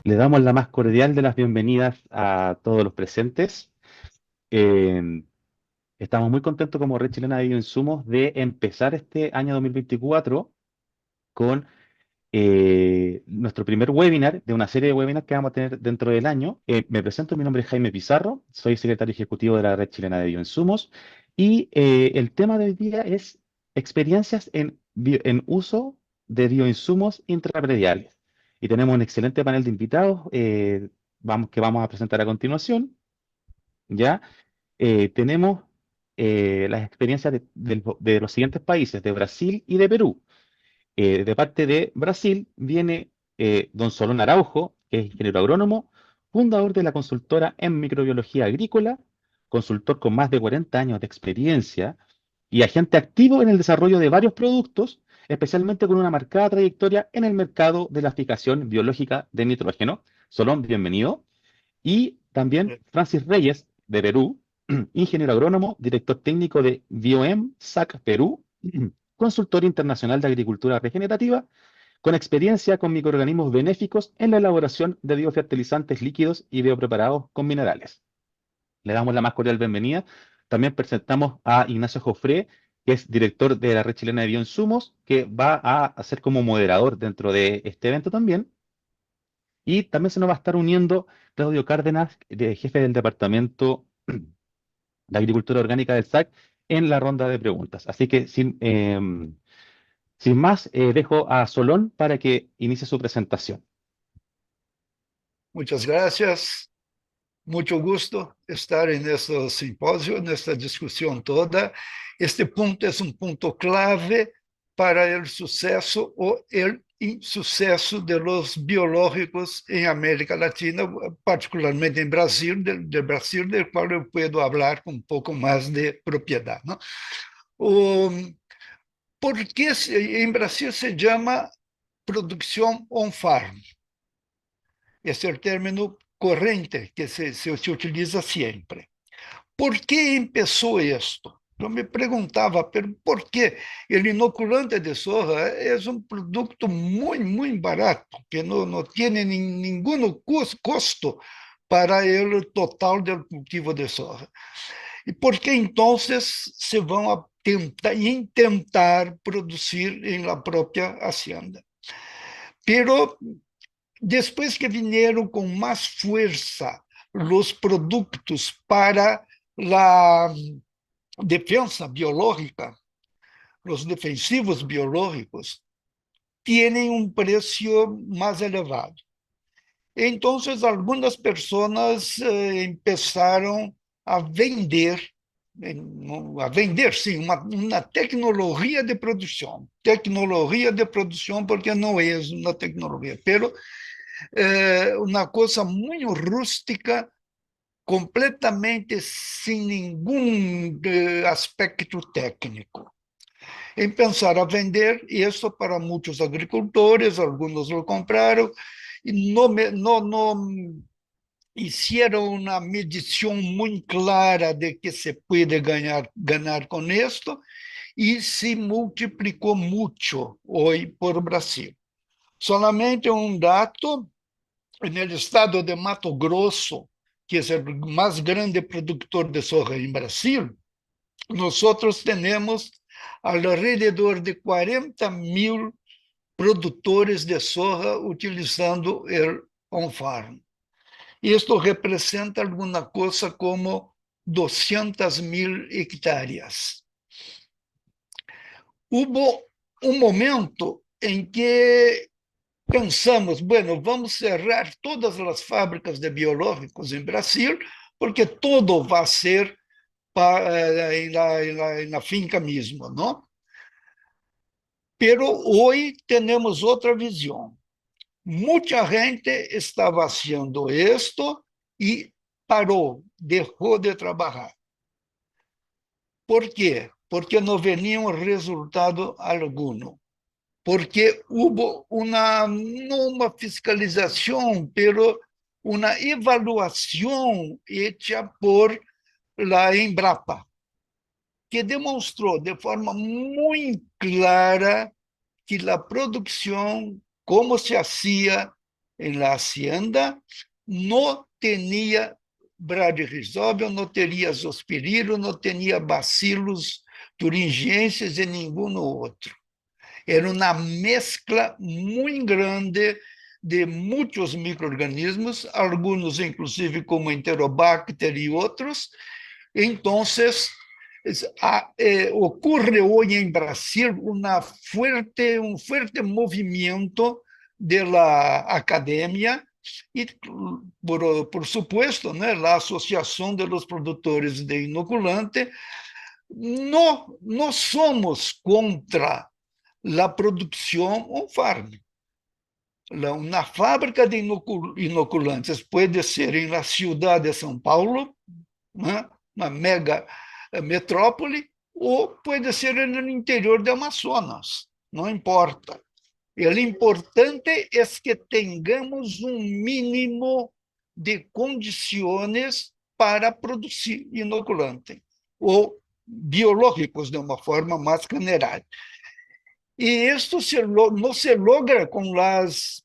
Le damos la más cordial de las bienvenidas a todos los presentes. Eh, Estamos muy contentos como Red Chilena de Bioinsumos de empezar este año 2024 con nuestro primer webinar de una serie de webinars que vamos a tener dentro del año. Me presento, mi nombre es Jaime Pizarro, soy secretario ejecutivo de la Red Chilena de Bioinsumos y el tema de hoy día es experiencias en uso de bioinsumos intraprediales. Y tenemos un excelente panel de invitados que vamos a presentar a continuación, ¿ya? Tenemos las experiencias de los siguientes países, de Brasil y de Perú. De parte de Brasil viene don Solón Araujo, que es ingeniero agrónomo, fundador de la consultora en microbiología agrícola, consultor con más de 40 años de experiencia y agente activo en el desarrollo de varios productos, especialmente con una marcada trayectoria en el mercado de la fijación biológica de nitrógeno. Solón, bienvenido. Y también Francis Reyes, de Perú, ingeniero agrónomo, director técnico de BioM SAC Perú, consultor internacional de agricultura regenerativa, con experiencia con microorganismos benéficos en la elaboración de biofertilizantes líquidos y biopreparados con minerales. Le damos la más cordial bienvenida. También presentamos a Ignacio Jofré, que es director de la Red Chilena de Bioinsumos, que va a hacer como moderador dentro de este evento también. Y también se nos va a estar uniendo Claudio Cárdenas, jefe del Departamento de Agricultura Orgánica del SAC, en la ronda de preguntas. Así que sin más, dejo a Solón para que inicie su presentación. Muchas gracias. Mucho gusto estar en este simposio, en esta discusión toda. Este punto es un punto clave para el suceso o el insuceso de los biológicos en América Latina, particularmente en Brasil, del Brasil, del cual yo puedo hablar con un poco más de propiedad, ¿no? O, ¿Por qué en Brasil se llama producción on-farm? Esse é o término corrente que se utiliza siempre. ¿Por qué empezó esto? Yo me preguntaba, pero ¿por qué? El inoculante de soja es un producto muy, muy barato, que no tiene ningún costo para el total del cultivo de soja. ¿Y por qué entonces se van a intentar producir en la propia hacienda? Pero después que vinieron con más fuerza los productos para la defensa biológica, los defensivos biológicos, tienen un precio más elevado. Entonces, algunas personas empezaron a vender, sim, uma tecnologia de produção, porque não é uma tecnologia, pero uma coisa muito rústica, completamente sem nenhum aspecto técnico. Em pensar a vender isso para muitos agricultores, alguns lo compraram, e não hicieron una medición muy clara de que se puede ganar con esto y se multiplicó mucho hoy por Brasil. Solamente un dato, en el estado de Mato Grosso, que es el más grande productor de soja en Brasil, nosotros tenemos alrededor de 40.000 produtores de soja utilizando el on-farm. Isto representa alguma coisa como 200.000 hectáreas. Houve um momento em que pensamos, bueno, vamos cerrar todas as fábricas de biológicos em Brasil, porque todo vai ser na finca mesmo, não? Pero hoje temos outra visão. Muita gente estava fazendo isto e parou, deixou de trabalhar. Por quê? Porque não venía resultado alguno. Porque houve uma fiscalização, pero uma evaluação hecha por la Embrapa, que demonstrou de forma muito clara que a produção, como se hacía, en la hacienda, no tenía bradyrhizobio, no tenía zospirilo, no tenía bacillus thuringiensis y ninguno otro. Era una mezcla muy grande de muchos microorganismos, algunos inclusive como Enterobacter y otros. Entonces, ocurre hoy en Brasil un fuerte movimiento de la academia y, por supuesto, ¿no?, la Asociación de los Productores de Inoculante. No somos contra la producción on-farm. Una fábrica de inoculantes puede ser en la ciudad de São Paulo, ¿no?, uma mega metrópole, ou pode ser no interior do Amazonas, não importa. O importante é que tenhamos um mínimo de condições para produzir inoculante, ou biológicos de uma forma mais general. E isto não se logra com los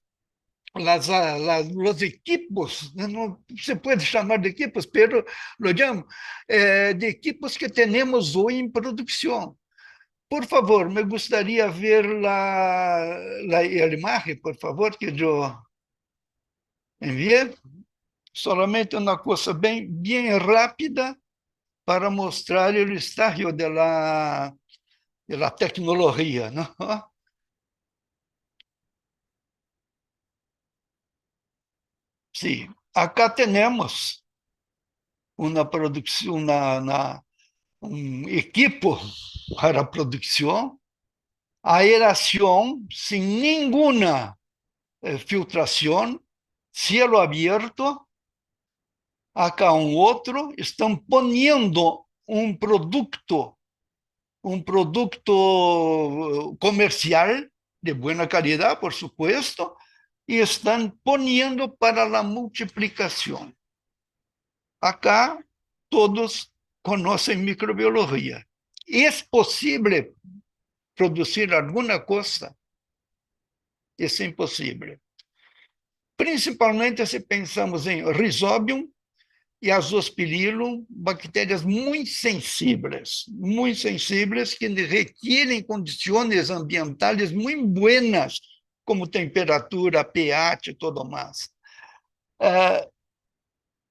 equipos, no se puede chamar de equipos, pero lo llamo de equipos que tenemos hoy en producción. Por favor, me gustaría ver la imagen, por favor, que yo envié. Solamente una cosa bien rápida para mostrar el estadio de la tecnología, ¿no? Sí, acá tenemos una producción, un equipo para producción, aeración sin ninguna filtración, cielo abierto. Acá un otro, están poniendo un producto comercial de buena calidad, por supuesto, y están poniendo para la multiplicación. Acá todos conocen microbiología. ¿Es posible producir alguna cosa? Es imposible. Principalmente si pensamos en Rhizobium y Azospirillum, bactérias muy sensibles que requieren condiciones ambientales muy buenas, como temperatura, pH y todo más.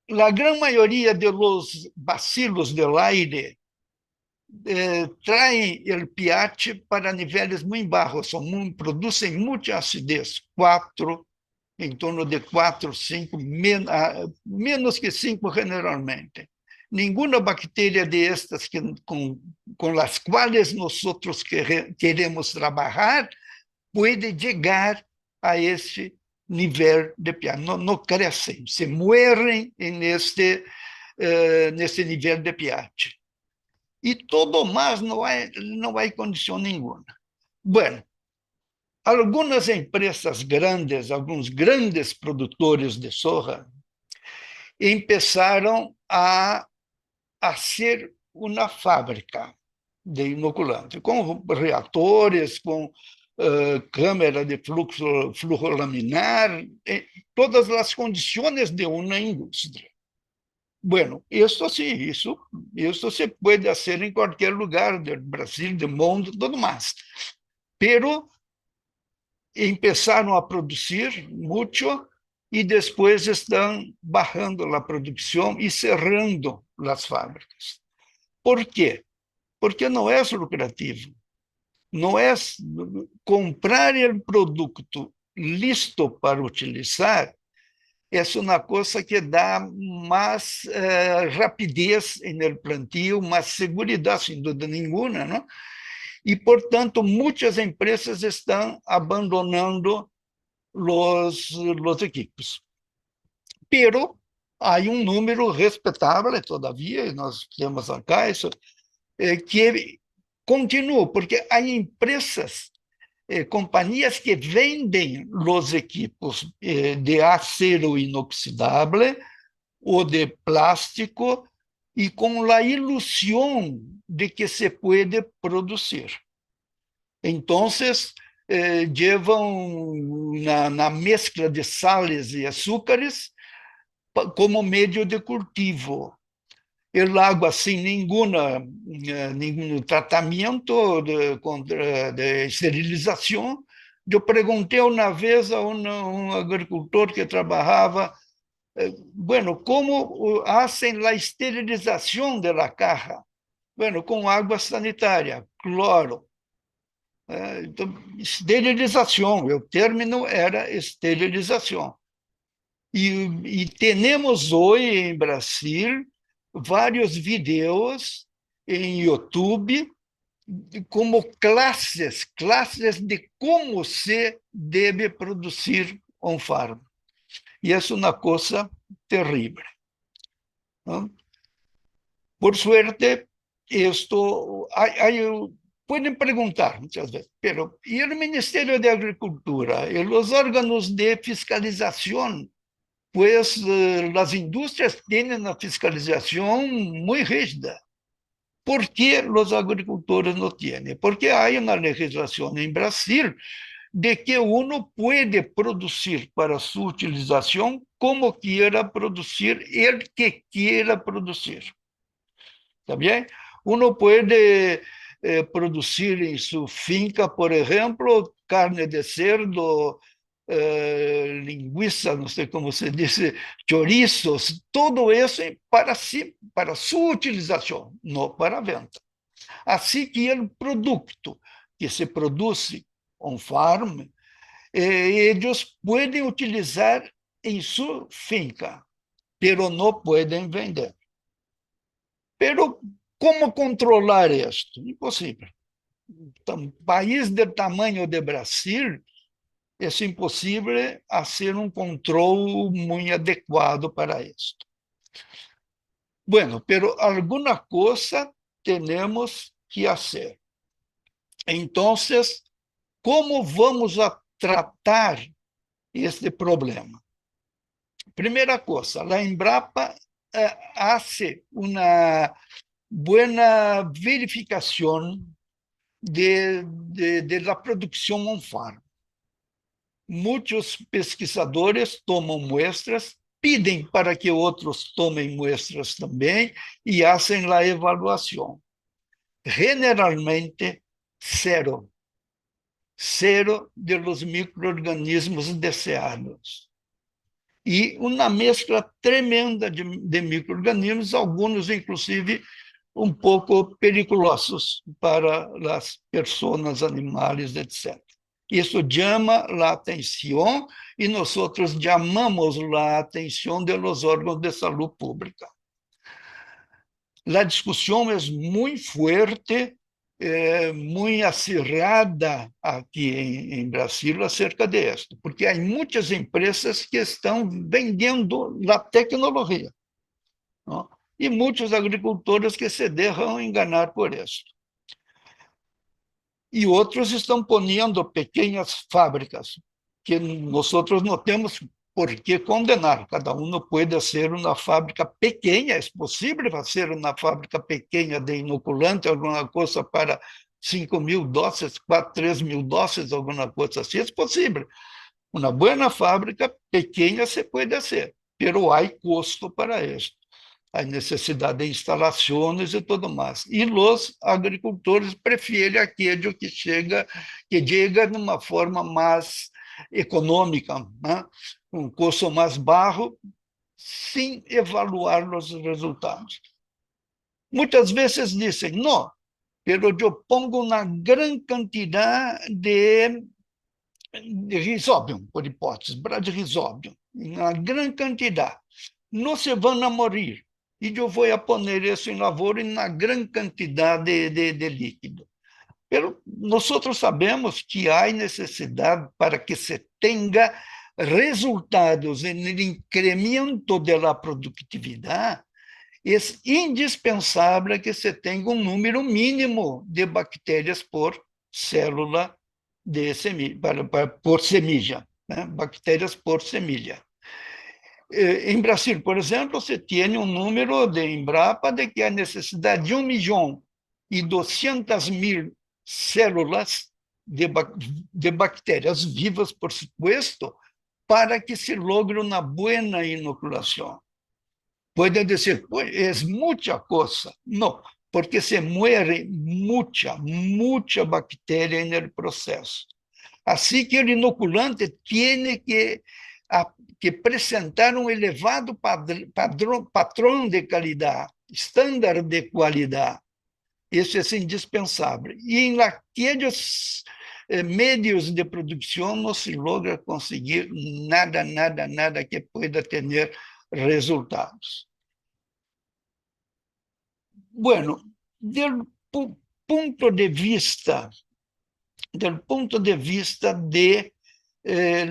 La gran mayoría de los bacilos del aire traem o pH para níveis muito baixos, produzem muita acidez, 4, em torno de 4, 5, menos que 5 generalmente. Nenhuma bactéria de estas com as quais nós queremos trabalhar pode chegar a este nível de pH. Não crescem, se morrem neste nível de pH. Y todo más no hay condición ninguna. Bueno, algunas empresas grandes, algunos grandes productores de soja, empezaron a hacer una fábrica de inoculante, con reactores, con cámara de flujo laminar, todas las condiciones de una industria. Bueno, esto sí, esto se puede hacer en cualquier lugar del Brasil, del mundo, todo más. Pero empezaron a producir mucho y después están bajando la producción y cerrando las fábricas. ¿Por qué? Porque no es lucrativo. No es comprar el producto listo para utilizar. Es una cosa que da más rapidez en el plantio, más seguridad, sin duda ninguna, ¿no? Y por tanto, muchas empresas están abandonando los equipos. Pero hay un número respetable todavía, y nos tenemos acá eso, que continúa, porque hay empresas, compañías que venden los equipos de acero inoxidable o de plástico y con la ilusión de que se puede producir. Entonces, llevam na mescla de sales e açúcares como meio de cultivo. El agua sin ningún tratamento de esterilización. Eu perguntei uma vez a um agricultor que trabalhava, bueno, como hacen a esterilização de la caja? Bueno, com água sanitária, cloro. Então, esterilização, o término era esterilização. E temos hoje em Brasil vários vídeos em YouTube como classes de como se deve produzir um farm. E isso é uma coisa terrível. ¿No? Por suerte, esto pueden preguntar muchas veces, pero ¿y el Ministerio de Agricultura y los órganos de fiscalización? Pues las industrias tienen una fiscalización muy rígida. ¿Por qué los agricultores no tienen? Porque hay una legislación en Brasil de que uno puede producir para su utilización como quiera producir, el que quiera producir. ¿Está bien? Uno puede producir en su finca, por ejemplo, carne de cerdo, linguiça, não sei como se diz, chorizos, todo isso para sua utilização, não para a venda. Assim que o produto que se produz on farm, eles podem utilizar em sua finca, pero não podem vender. Pero como controlar isto? Impossível. Então, país do tamanho de Brasil, é impossível fazer um controle muito adequado para isso. Bueno, pero alguma coisa temos que fazer. Então, como vamos a tratar este problema? Primeira coisa, a Embrapa hace uma boa verificação de la produção on-farm. Muitos pesquisadores tomam muestras, pedem para que outros tomem muestras também e fazem a avaliação. Generalmente, zero de los microorganismos deseados. E uma mescla tremenda de microorganismos, alguns, inclusive, um pouco perigosos para as pessoas, animais, etc. Isso chama a atenção e nós chamamos a atenção dos órgãos de saúde pública. A discussão é muito forte, muito acirrada aqui em Brasil acerca disso, porque há muitas empresas que estão vendendo a tecnologia, não? E muitos agricultores que se deixam enganar por isso. E outros estão pondo pequenas fábricas, que nós não temos por que condenar. Cada um pode ser uma fábrica pequena, é possível fazer uma fábrica pequena de inoculante, alguma coisa para 5.000 doses, 3.000 doses, alguma coisa assim, é possível. Uma boa fábrica pequena se pode fazer, mas há custo para isso. A necessidade de instalações e tudo mais. E os agricultores preferem aquele que chega de uma forma mais econômica, né? Um custo mais baixo, sem avaliar os resultados. Muitas vezes dizem, não, pero eu pongo uma grande quantidade de risóbio, por hipótese, bradyrhizóbio, uma grande quantidade. Não se vão a morrer. E eu vou pôr isso em lavoura em uma grande quantidade de líquido. Pero nós sabemos que há necessidade para que se tenha resultados no incremento da produtividade, é indispensável que se tenha um número mínimo de bactérias por célula de semilha, por semilha, né? Bactérias por semilha. Em Brasil, por exemplo, se tem um número de Embrapa de que há necessidade de 1.200.000 células de bactérias vivas, por supuesto, para que se logre una buena inoculación. Pueden decir, pues es mucha cosa. No, porque se muere mucha bacteria en el proceso. Así que el inoculante tiene que presentar un elevado patrón de calidad, estándar de calidad. Isso é indispensável. E em aqueles meios de produção não se logra conseguir nada que pueda ter resultados. Bueno, do ponto de vista de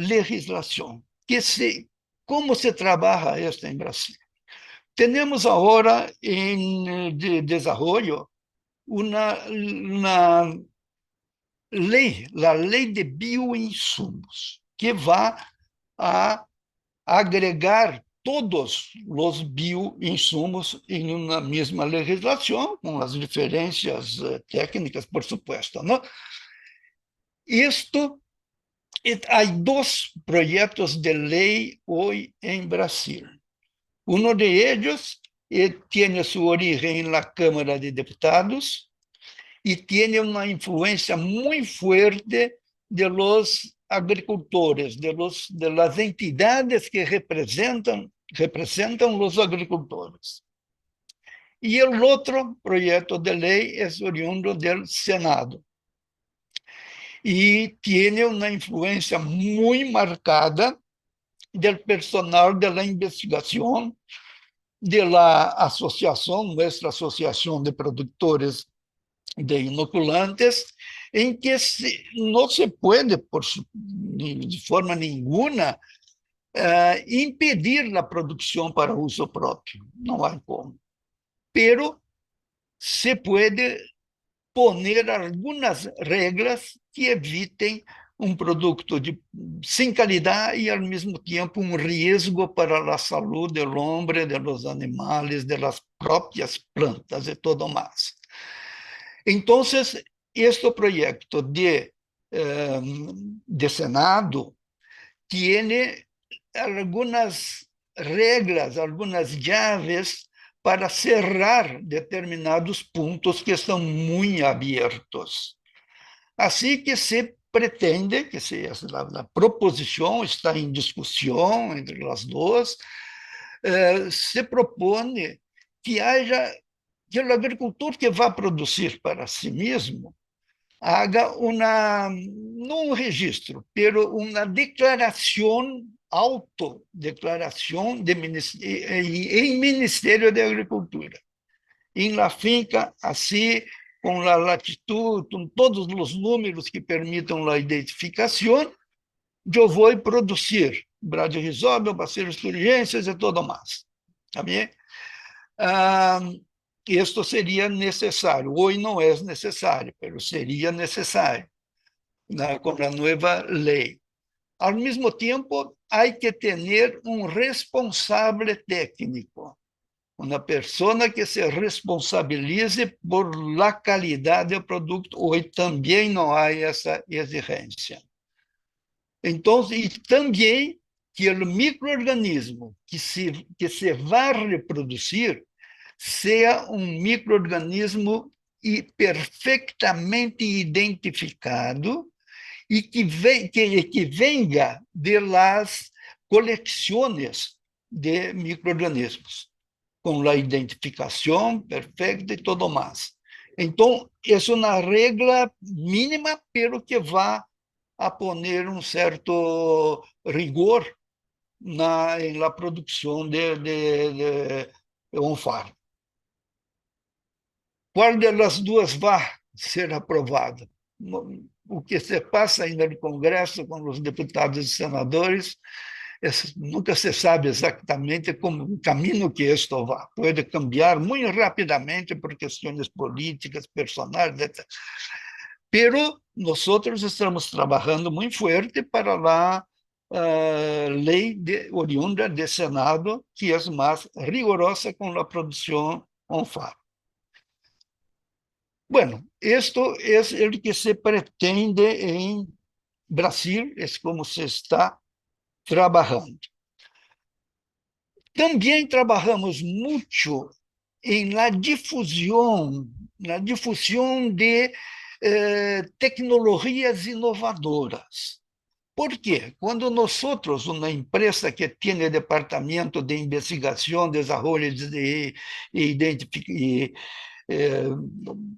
legislação, como se trabalha esto em Brasil? Temos agora em desenvolvimento uma lei, a lei de bioinsumos, que vai a agregar todos os bioinsumos em uma mesma legislação, com as diferenças técnicas, por supuesto, ¿no? Há dois projetos de lei hoje em Brasil. Um de eles tem sua origem na Câmara de Deputados e tem uma influência muito forte de los agricultores, de las entidades que representam os agricultores. E o outro projeto de lei é oriundo do Senado e tem uma influência muito marcada do personal da investigação, da associação, nossa Associação de Produtores de Inoculantes, em que não se pode, de forma nenhuma, impedir a produção para uso próprio. Não há como. Pero se pode poner algumas regras que evitem produto sem qualidade e, ao mesmo tempo, risco para a saúde do homem, dos animais, das próprias plantas e tudo mais. Então, este projeto de Senado tem algumas regras, algumas chaves para cerrar determinados pontos que estão muito abertos. Assim que se pretende, que a proposição está em discussão entre as duas, se propõe que haja que o agricultor que vai produzir para si mesmo haga não um registro, mas uma declaração, autodeclaração em Ministério da Agricultura. Em la finca, assim, com a latitude, com todos os números que permitam a identificação, eu vou produzir Bradyrhizobia, Bacillus thuringiensis e tudo mais. Tá bem? Isto seria necessário. Hoje não é necessário, mas seria necessário com a nova lei. Ao mesmo tempo, há que ter um responsável técnico, uma pessoa que se responsabilize por la qualidade do produto. Hoje também não há essa exigência. Então, e também que o microorganismo que se vai reproduzir seja um microorganismo perfeitamente identificado e que venha de las coleções de microorganismos, com a identificação perfeita e tudo mais. Então, é uma regra mínima, pero que vai a poner um certo rigor na produção de ONFAR. Qual das duas vai ser aprovada? O que se passa ainda no Congresso com os deputados e senadores, nunca se sabe exatamente o caminho que isto vai. Pode cambiar muito rapidamente por questões políticas, personais, etc. Pero nós estamos trabalhando muito forte para a lei oriunda do Senado, que é mais rigorosa com a produção ONFAR. Bueno, esto es el que se pretende en Brasil, es como se está trabajando. También trabajamos mucho en la difusión de tecnologías inovadoras. ¿Por qué? Cuando nosotros, una empresa que tiene departamento de investigación, desarrollo y, eh,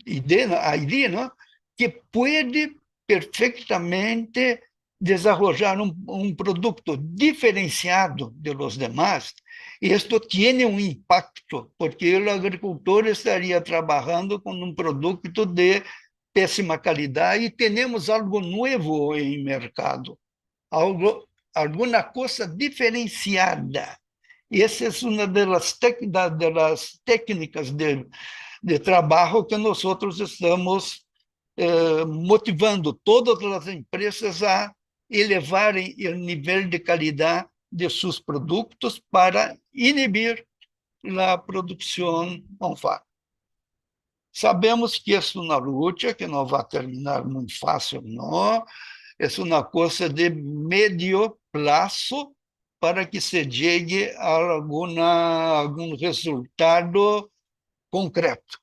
ID, ¿no? Que puede perfectamente desarrollar un producto diferenciado de los demás. Y esto tiene un impacto, porque el agricultor estaría trabajando con un producto de pésima calidad y tenemos algo nuevo en mercado, algo, alguna cosa diferenciada. Y essa é uma das técnicas de trabalho que nós estamos motivando todas as empresas a elevarem o nível de qualidade de seus produtos para inibir a produção on farm. Sabemos que é uma luta que não vai terminar muito fácil, não. É uma coisa de médio prazo para que se chegue a algum resultado concreto,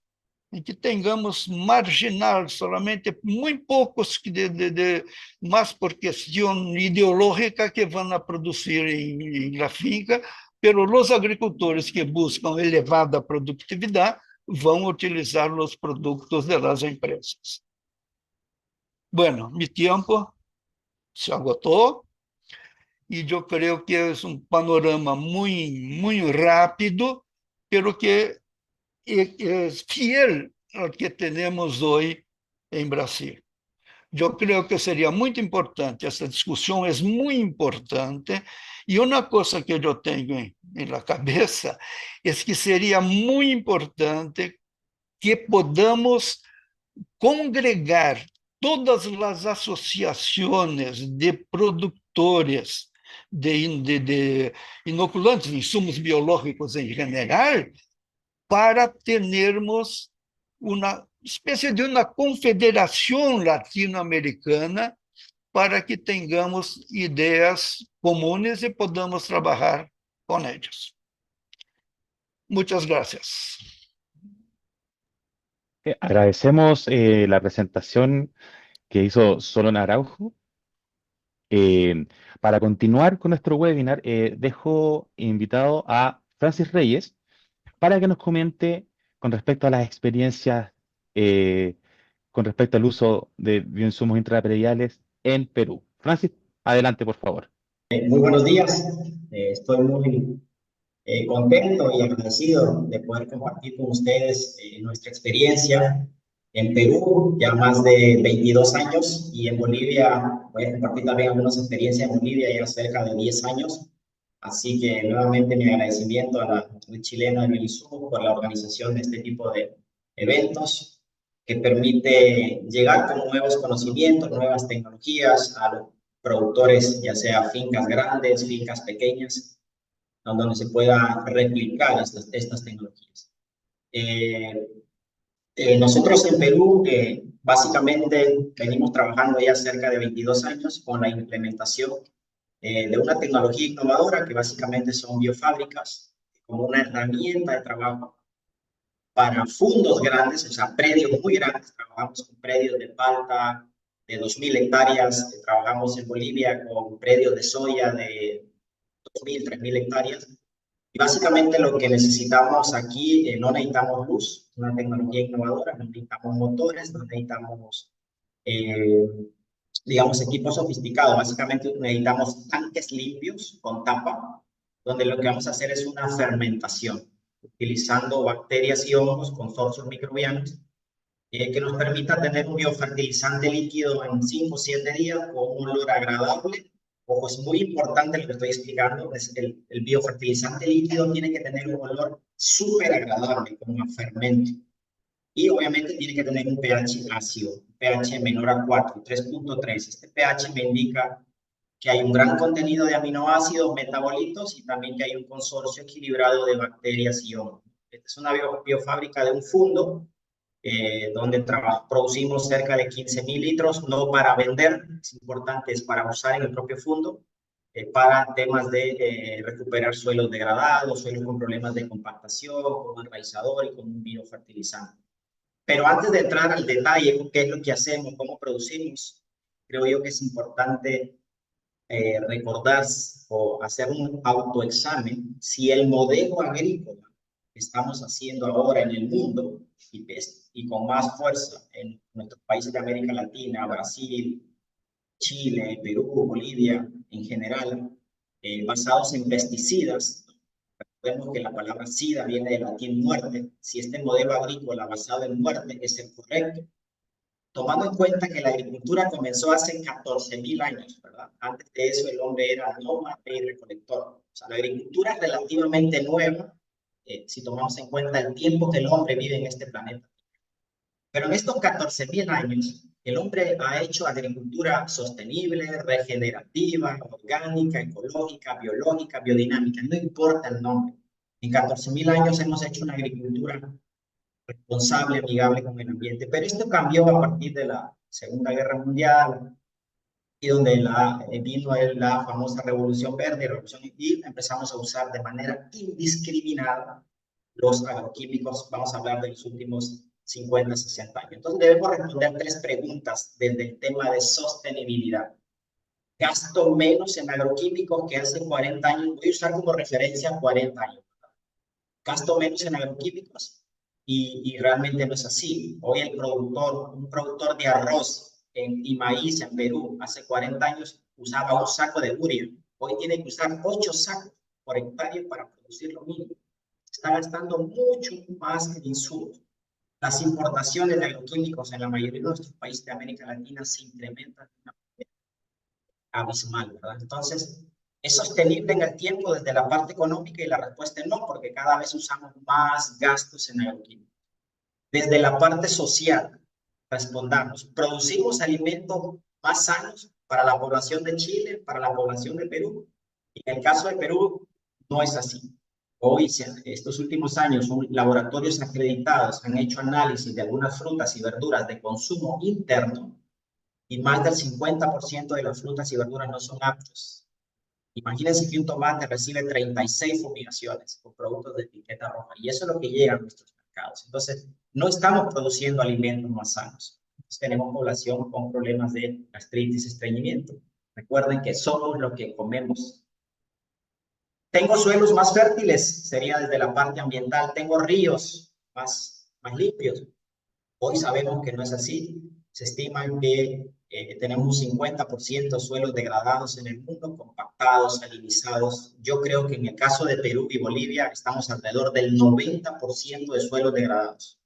em que tenhamos marginal, solamente muito poucos, mas por questão ideológica, que vão a produzir em la finca, pero os agricultores que buscam elevada produtividade vão utilizar os produtos das empresas. Bueno, mi tiempo se agotó y yo creo que es un panorama muy rápido, pero que es fiel al que tenemos hoy en Brasil. Yo creo que sería muy importante, esta discusión es muy importante, y una cosa que yo tengo en la cabeza es que sería muy importante que podamos congregar todas as associações de produtores de inoculantes, insumos biológicos em geral, para termos uma espécie de uma confederação latino-americana para que tenhamos ideias comuns e podamos trabalhar com eles. Muchas gracias. Agradecemos la presentación que hizo Solon Araujo. Eh, para continuar con nuestro webinar, dejo invitado a Francis Reyes para que nos comente con respecto a las experiencias, eh, con respecto al uso de bioinsumos intraprediales en Perú. Francis, adelante, por favor. Muy buenos días, estoy muy contento y agradecido de poder compartir con ustedes nuestra experiencia en Perú, ya más de 22 años, y en Bolivia, voy a compartir también algunas experiencias en Bolivia ya cerca de 10 años. Así que nuevamente mi agradecimiento a la Red Chilena de Bioinsumos por la organización de este tipo de eventos que permite llegar con nuevos conocimientos, nuevas tecnologías a los productores, ya sea fincas grandes, fincas pequeñas, donde se pueda replicar estas tecnologías. Nosotros en Perú básicamente venimos trabajando ya cerca de 22 años con la implementación de una tecnología innovadora que básicamente son biofábricas como una herramienta de trabajo para fundos grandes, o sea, predios muy grandes. Trabajamos con predios de palta de 2.000 hectáreas, trabajamos en Bolivia con predios de soya de 2.000, 3.000 hectáreas. Y básicamente lo que necesitamos aquí, no necesitamos luz, una tecnología innovadora, no necesitamos motores, no necesitamos, digamos, equipos sofisticados. Básicamente necesitamos tanques limpios con tapa, donde lo que vamos a hacer es una fermentación, utilizando bacterias y hongos, consorcios microbianos, que nos permita tener un biofertilizante líquido en 5 o 7 días con un olor agradable. Ojo, es muy importante lo que estoy explicando, es el biofertilizante líquido tiene que tener un olor súper agradable, como a fermento. Y obviamente tiene que tener un pH ácido, pH menor a 4, 3.3. Este pH me indica que hay un gran contenido de aminoácidos, metabolitos, y también que hay un consorcio equilibrado de bacterias y hongos. Esta es una biofábrica de un fundo donde producimos cerca de 15.000 litros, no para vender, es importante, es para usar en el propio fondo, para temas de recuperar suelos degradados, suelos con problemas de compactación, con un enraizador y con un biofertilizante. Pero antes de entrar al detalle, qué es lo que hacemos, cómo producimos, creo yo que es importante recordar o hacer un autoexamen si el modelo agrícola que estamos haciendo ahora en el mundo y con más fuerza en nuestros países de América Latina, Brasil, Chile, Perú, Bolivia en general, basados en pesticidas. Vemos que la palabra SIDA viene del latín muerte. Si este modelo agrícola basado en muerte es el correcto, tomando en cuenta que la agricultura comenzó hace 14.000 años, ¿verdad? Antes de eso el hombre era nómada y recolector. O sea, la agricultura es relativamente nueva, si tomamos en cuenta el tiempo que el hombre vive en este planeta. Pero en estos 14.000 años, el hombre ha hecho agricultura sostenible, regenerativa, orgánica, ecológica, biológica, biodinámica, no importa el nombre. En 14.000 años hemos hecho una agricultura responsable, amigable con el ambiente, pero esto cambió a partir de la Segunda Guerra Mundial y donde vino la famosa Revolución Verde y empezamos a usar de manera indiscriminada los agroquímicos. Vamos a hablar de los últimos 50, 60 años. Entonces debemos responder 3 preguntas desde el tema de sostenibilidad. Gasto menos en agroquímicos que hace 40 años. Voy a usar como referencia 40 años. Gasto menos en agroquímicos y realmente no es así. Hoy un productor de arroz y maíz en Perú hace 40 años usaba un saco de urea. Hoy tiene que usar 8 sacos por hectárea para producir lo mismo. Está gastando mucho más en insumos. Las importaciones de agroquímicos en la mayoría de nuestros países de América Latina se incrementan de una manera abismal, ¿verdad? Entonces, ¿es sostenible en el tiempo desde la parte económica? Y la respuesta es no, porque cada vez usamos más gastos en agroquímicos. Desde la parte social, respondamos, ¿producimos alimentos más sanos para la población de Chile, para la población de Perú? Y en el caso de Perú, no es así. Hoy, estos últimos años, laboratorios acreditados han hecho análisis de algunas frutas y verduras de consumo interno y más del 50% de las frutas y verduras no son aptos. Imagínense que un tomate recibe 36 fumigaciones con productos de etiqueta roja y eso es lo que llega a nuestros mercados. Entonces, no estamos produciendo alimentos más sanos. Entonces, tenemos población con problemas de gastritis, estreñimiento. Recuerden que somos lo que comemos. Tengo suelos más fértiles, sería desde la parte ambiental. Tengo ríos más limpios. Hoy sabemos que no es así. Se estima que tenemos un 50% de suelos degradados en el mundo, compactados, salinizados. Yo creo que en el caso de Perú y Bolivia estamos alrededor del 90% de suelos degradados.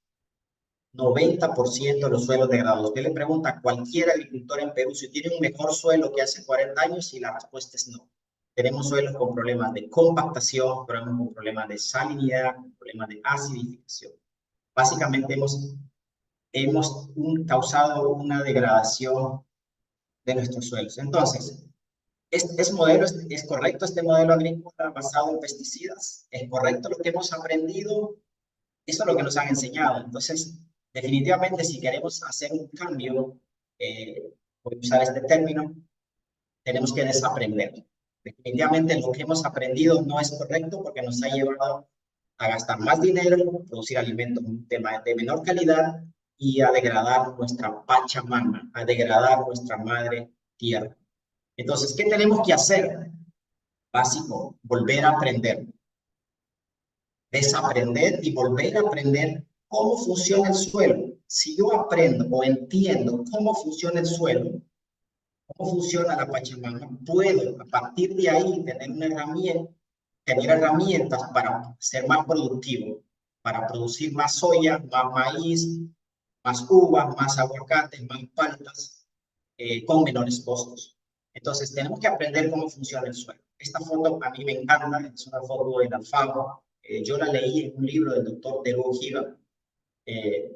90% de los suelos degradados. Usted le pregunta a cualquier agricultor en Perú si tiene un mejor suelo que hace 40 años y la respuesta es no. Tenemos suelos con problemas de compactación, con problemas de salinidad, con problemas de acidificación. Básicamente hemos causado una degradación de nuestros suelos. Entonces, ¿es correcto este modelo agrícola basado en pesticidas? ¿Es correcto lo que hemos aprendido? Eso es lo que nos han enseñado. Entonces, definitivamente, si queremos hacer un cambio, voy a usar este término, tenemos que desaprender. Definitivamente, lo que hemos aprendido no es correcto porque nos ha llevado a gastar más dinero, producir alimentos de menor calidad y a degradar nuestra Pachamama, a degradar nuestra madre tierra. Entonces, ¿qué tenemos que hacer? Básico, volver a aprender. Desaprender y volver a aprender cómo funciona el suelo. Si yo aprendo o entiendo cómo funciona el suelo, cómo funciona la Pachamama, puedo a partir de ahí tener herramientas para ser más productivo, para producir más soya, más maíz, más uvas, más aguacates, más paltas, con menores costos. Entonces, tenemos que aprender cómo funciona el suelo. Esta foto a mí me encanta, es una foto de la FAO. Yo la leí en un libro del doctor Teruo Higa,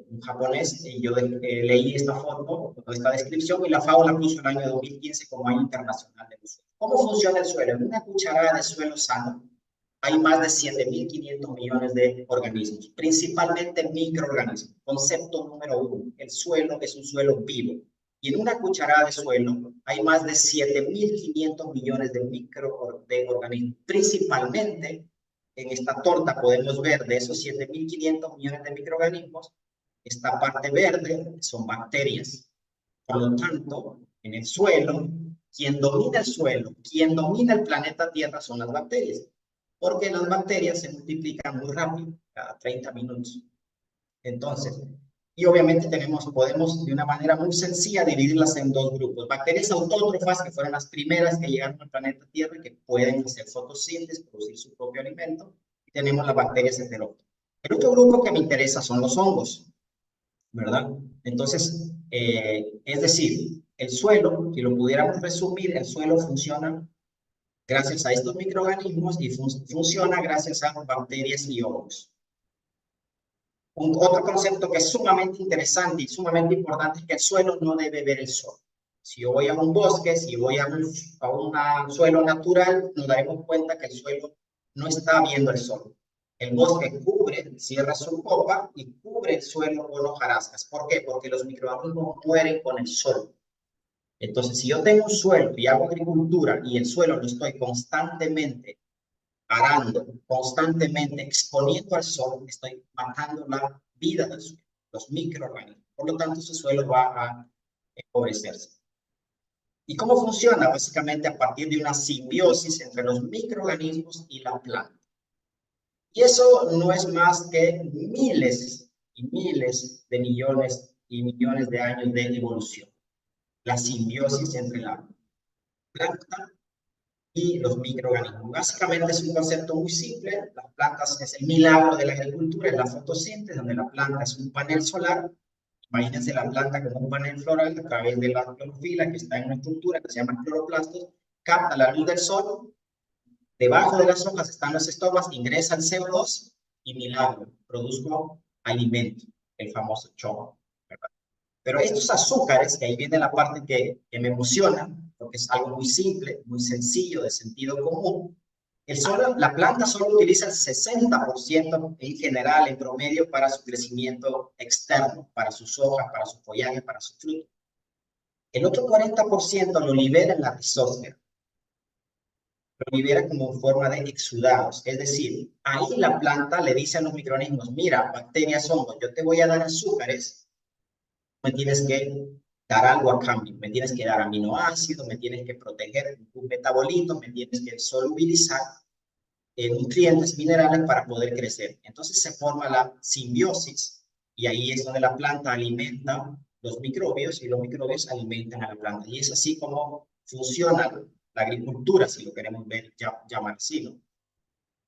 un japonés, y yo leí esta foto, esta descripción, y la FAO la puso en el año 2015 como Año Internacional del Suelo. ¿Cómo funciona el suelo? En una cucharada de suelo sano hay más de 7.500 millones de organismos, principalmente microorganismos. Concepto número 1, el suelo es un suelo vivo. Y en una cucharada de suelo hay más de 7.500 millones de microorganismos. Principalmente, en esta torta podemos ver de esos 7.500 millones de microorganismos, esta parte verde son bacterias. Por lo tanto, en el suelo, quien domina el suelo, quien domina el planeta Tierra son las bacterias. Porque las bacterias se multiplican muy rápido, cada 30 minutos. Entonces, y obviamente podemos de una manera muy sencilla dividirlas en dos grupos. Bacterias autótrofas, que fueron las primeras que llegaron al planeta Tierra, que pueden hacer fotosíntesis, producir su propio alimento. Y tenemos las bacterias heterófilas. El otro grupo que me interesa son los hongos, ¿verdad? Entonces, es decir, el suelo, si lo pudiéramos resumir, el suelo funciona gracias a estos microorganismos y funciona gracias a bacterias y hongos. Otro concepto que es sumamente interesante y sumamente importante es que el suelo no debe ver el sol. Si yo voy a un bosque, si voy a un suelo natural, nos daremos cuenta que el suelo no está viendo el sol. El bosque cierra su copa y cubre el suelo con hojarascas. ¿Por qué? Porque los microorganismos mueren con el sol. Entonces, si yo tengo un suelo y hago agricultura y el suelo lo estoy constantemente arando, constantemente exponiendo al sol, estoy matando la vida del suelo, los microorganismos. Por lo tanto, ese suelo va a empobrecerse. ¿Y cómo funciona? Básicamente a partir de una simbiosis entre los microorganismos y la planta. Y eso no es más que miles y miles de millones y millones de años de evolución. La simbiosis entre la planta y los microorganismos. Básicamente es un concepto muy simple. Las plantas es el milagro de la agricultura, es la fotosíntesis, donde la planta es un panel solar. Imagínense la planta como un panel floral a través de la clorofila que está en una estructura que se llama cloroplastos, capta la luz del sol, debajo de las hojas están los estomas, ingresa el CO2 y milagro, produzco alimento, el famoso chomo, ¿verdad? Pero estos azúcares, que ahí viene la parte que me emociona, porque es algo muy simple, muy sencillo, de sentido común. La planta solo utiliza el 60% en general, en promedio, para su crecimiento externo, para sus hojas, para su follaje, para su fruto. El otro 40% lo libera en la rizósfera. Lo libera como en forma de exudados. Es decir, ahí la planta le dice a los microorganismos, mira, bacterias, hongos, yo te voy a dar azúcares, me tienes que dar algo a cambio, me tienes que dar aminoácidos, me tienes que proteger un metabolito, me tienes que solubilizar nutrientes, minerales para poder crecer. Entonces se forma la simbiosis y ahí es donde la planta alimenta los microbios y los microbios alimentan a la planta. Y es así como funciona la agricultura, si lo queremos ver, llamar así, ¿no?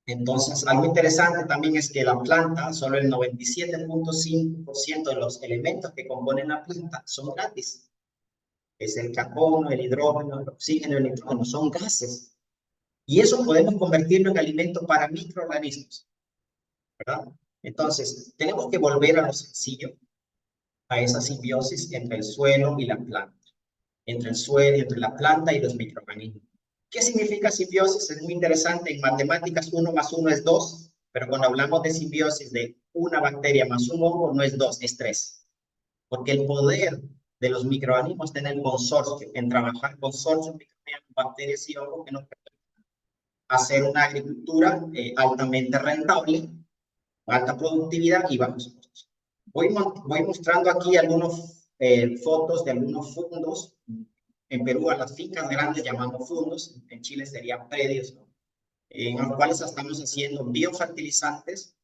Entonces, algo interesante también es que la planta, solo el 97.5% de los elementos que componen la planta son gratis. Es el carbono, el hidrógeno, el oxígeno, el nitrógeno, son gases. Y eso podemos convertirlo en alimento para microorganismos, ¿verdad? Entonces, tenemos que volver a lo sencillo, a esa simbiosis entre el suelo y la planta, entre el suelo, entre la planta y los microorganismos. ¿Qué significa simbiosis? Es muy interesante. En matemáticas 1 más 1 es 2, pero cuando hablamos de simbiosis de una bacteria más un hongo no es 2, es 3. Porque el poder de los microorganismos está en el consorcio, en trabajar consorcios, bacterias y hongos que nos permiten hacer una agricultura altamente rentable, alta productividad y bajos costos. Voy mostrando aquí algunas fotos de algunos fundos. En Perú a las fincas grandes llamamos fundos, en Chile serían predios, ¿no? En los cuales estamos haciendo biofertilizantes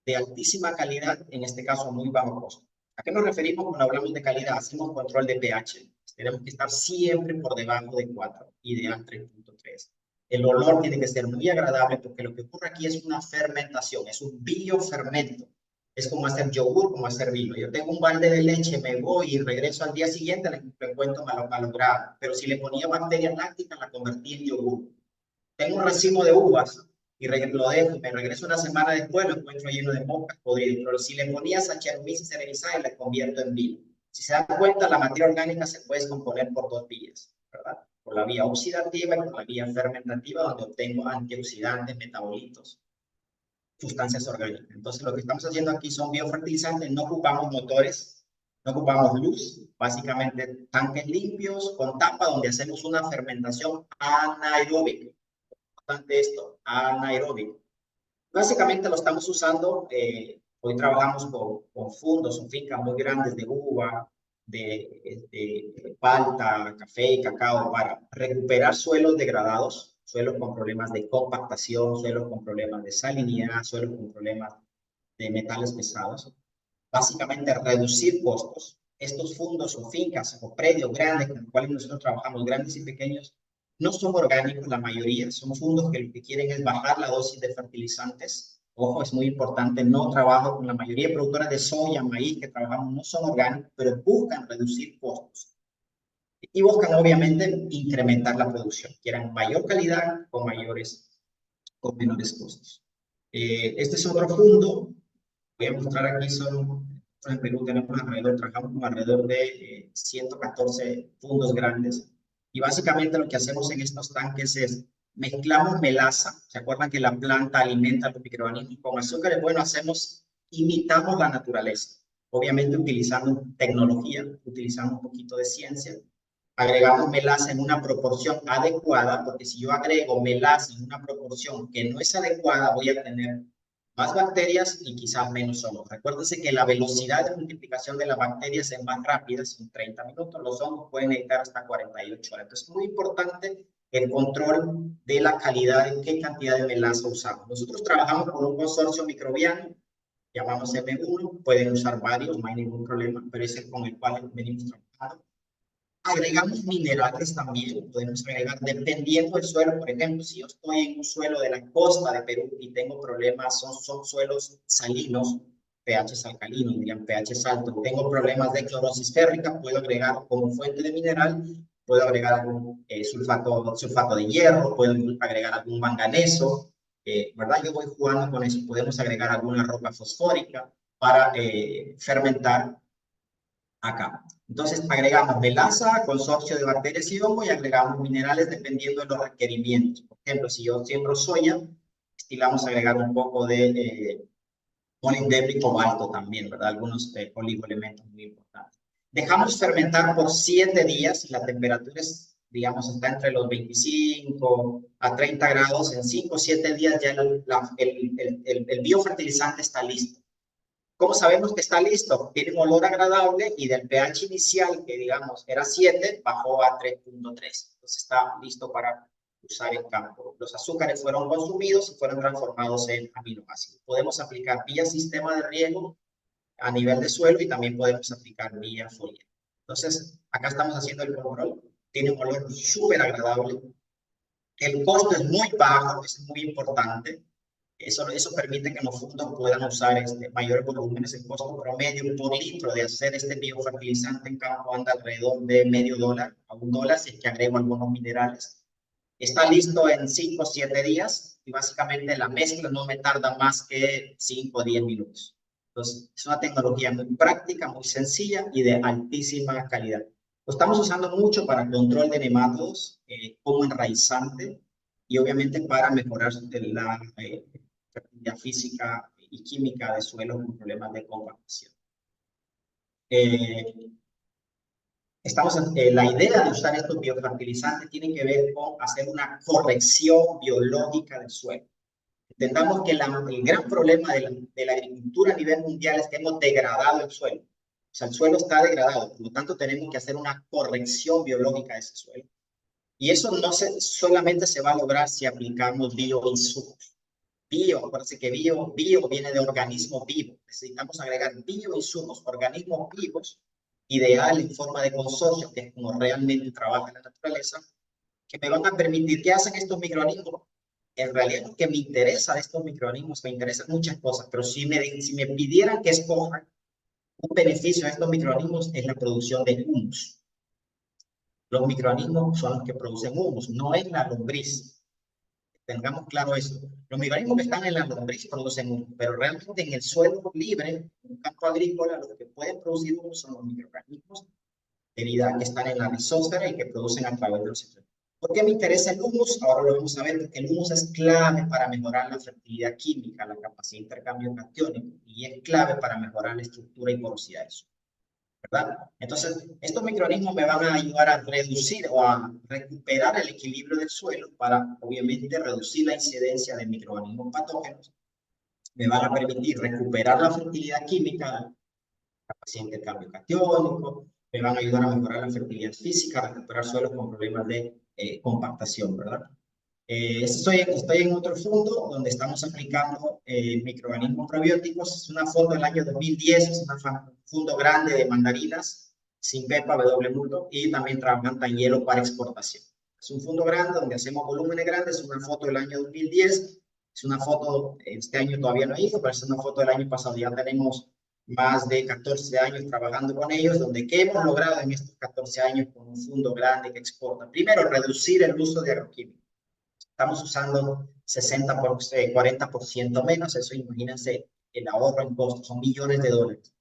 de altísima calidad, en este caso a muy bajo costo. ¿A qué nos referimos cuando hablamos de calidad? Hacemos control de pH. Tenemos que estar siempre por debajo de 4, ideal 3.3. El olor tiene que ser muy agradable porque lo que ocurre aquí es una fermentación, es un biofermento. Es como hacer yogur, como hacer vino. Yo tengo un balde de leche, me voy y regreso al día siguiente, lo encuentro malogrado. Pero si le ponía bacterias lácticas, la convertí en yogur. Tengo un racimo de uvas y lo dejo, me regreso una semana después, lo encuentro lleno de moscas podridas. Pero si le ponía Saccharomyces cerevisiae, la convierto en vino. Si se dan cuenta, la materia orgánica se puede descomponer por 2 vías, ¿verdad? por la vía oxidativa y por la vía fermentativa, donde obtengo antioxidantes, metabolitos, sustancias orgánicas. Entonces, lo que estamos haciendo aquí son biofertilizantes, no ocupamos motores, no ocupamos luz, básicamente tanques limpios con tapa donde hacemos una fermentación anaeróbica. Importante esto, anaeróbico. Básicamente lo estamos usando, hoy trabajamos con fundos o fincas muy grandes de uva, de palta, café y cacao para recuperar suelos degradados, suelos con problemas de compactación, suelos con problemas de salinidad, suelos con problemas de metales pesados. Básicamente reducir costos. Estos fundos o fincas o predios grandes con los cuales nosotros trabajamos, grandes y pequeños, no son orgánicos la mayoría, son fundos que lo que quieren es bajar la dosis de fertilizantes. Ojo, es muy importante, no trabajo con la mayoría de productores de soya, maíz que trabajamos, no son orgánicos, pero buscan reducir costos. Y buscan obviamente incrementar la producción, quieran mayor calidad con menores costos. Este es otro fundo, voy a mostrar aquí, en Perú trabajamos con alrededor de 114 fundos grandes. Y básicamente lo que hacemos en estos tanques es mezclamos melaza. ¿Se acuerdan que la planta alimenta a los microorganismos con azúcar? Bueno, imitamos la naturaleza. Obviamente utilizando tecnología, utilizando un poquito de ciencia. Agregamos melaza en una proporción adecuada, porque si yo agrego melaza en una proporción que no es adecuada, voy a tener más bacterias y quizás menos hongos. Recuérdense que la velocidad de multiplicación de las bacterias es más rápida, son 30 minutos, los hongos pueden necesitar hasta 48 horas. Entonces es muy importante el control de la calidad, de qué cantidad de melaza usamos. Nosotros trabajamos con un consorcio microbiano, llamamos M1, pueden usar varios, no hay ningún problema, pero es el con el cual venimos trabajando. Agregamos minerales también, podemos agregar dependiendo del suelo. Por ejemplo, si yo estoy en un suelo de la costa de Perú y tengo problemas, son suelos salinos, pH alcalinos, dirían pH altos, tengo problemas de clorosis férrica, puedo agregar como fuente de mineral, puedo agregar algún sulfato de hierro, puedo agregar algún manganeso, ¿verdad? Yo voy jugando con eso, podemos agregar alguna roca fosfórica para fermentar acá. Entonces agregamos melaza, consorcio de bacterias y hongo y agregamos minerales dependiendo de los requerimientos. Por ejemplo, si yo siembro soya, estilamos agregar un poco de molibdeno y cobalto también, ¿verdad? Algunos oligoelementos muy importantes. Dejamos fermentar por 7 días, la temperatura es, digamos, está entre los 25 a 30 grados, en 5 o 7 días ya el biofertilizante está listo. ¿Cómo sabemos que está listo? Tiene un olor agradable y del pH inicial, que digamos era 7, bajó a 3.3. Entonces está listo para usar en campo. Los azúcares fueron consumidos y fueron transformados en aminoácidos. Podemos aplicar vía sistema de riego a nivel de suelo y también podemos aplicar vía foliar. Entonces, acá estamos haciendo el control. Tiene un olor súper agradable. El costo es muy bajo, es muy importante. Eso permite que los fundos puedan usar mayores volúmenes. El costo promedio por litro de hacer este biofertilizante en campo anda alrededor de $0.50 a $1 si es que agrego algunos minerales. Está listo en 5 o 7 días y básicamente la mezcla no me tarda más que 5 o 10 minutos. Entonces, es una tecnología muy práctica, muy sencilla y de altísima calidad. Lo estamos usando mucho para control de nematodos como enraizante y obviamente para mejorar la fertilidad física y química de suelos con problemas de compactación. La idea de usar estos biofertilizantes tiene que ver con hacer una corrección biológica del suelo. Entendamos que el gran problema de la agricultura a nivel mundial es que hemos degradado el suelo. O sea, el suelo está degradado, por lo tanto tenemos que hacer una corrección biológica de ese suelo. Y eso no solamente se va a lograr si aplicamos bioinsumos. Acuérdense que bio viene de organismo vivo. Necesitamos agregar bioinsumos, organismos vivos, ideal en forma de consorcio, que es como realmente trabaja la naturaleza, que me van a permitir, ¿qué hacen estos microorganismos? En realidad lo que me interesa de estos microorganismos, me interesan muchas cosas, pero si me pidieran que escoja un beneficio de estos microorganismos es la producción de humus. Los microorganismos son los que producen humus, no es la lombriz. Tengamos claro eso. Los microorganismos que están en la lombriz producen humus, pero realmente en el suelo libre, en un campo agrícola, los que pueden producir humus son los microorganismos de vida que están en la rizósfera y que producen a través de los ciclos. ¿Por qué me interesa el humus? Ahora lo vamos a ver, porque el humus es clave para mejorar la fertilidad química, la capacidad de intercambio catiónico, y es clave para mejorar la estructura y porosidad del suelo, ¿verdad? Entonces, estos microorganismos me van a ayudar a reducir o a recuperar el equilibrio del suelo para, obviamente, reducir la incidencia de microorganismos patógenos. Me van a permitir recuperar la fertilidad química, capacidad de intercambio catiónico, me van a ayudar a mejorar la fertilidad física, a recuperar suelos con problemas de compactación, ¿verdad? Estoy en otro fondo donde estamos aplicando microorganismos probióticos. Es una foto del año 2010, es un fondo grande de mandarinas, sin pepa, W mundo, y también trabajando en hielo para exportación. Es un fondo grande donde hacemos volúmenes grandes, es una foto del año 2010, es una foto, este año todavía no hizo, pero es una foto del año pasado. Ya tenemos más de 14 años trabajando con ellos, donde ¿qué hemos logrado en estos 14 años con un fondo grande que exporta? Primero, reducir el uso de agroquímicos. Estamos usando 40% menos, eso imagínense el ahorro en costos, son millones de dólares.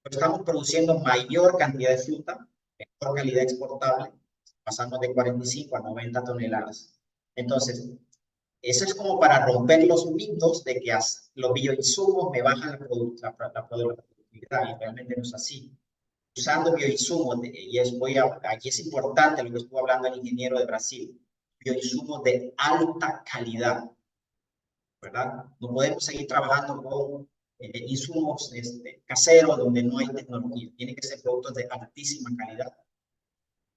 Pero estamos produciendo mayor cantidad de fruta, mejor calidad exportable, pasamos de 45 a 90 toneladas. Entonces, eso es como para romper los mitos de que los bioinsumos me bajan la productividad, y realmente no es así. Usando bioinsumos, y aquí es importante lo que estuvo hablando el ingeniero de Brasil, bioinsumos de alta calidad, ¿verdad? No podemos seguir trabajando con insumos caseros donde no hay tecnología. Tienen que ser productos de altísima calidad.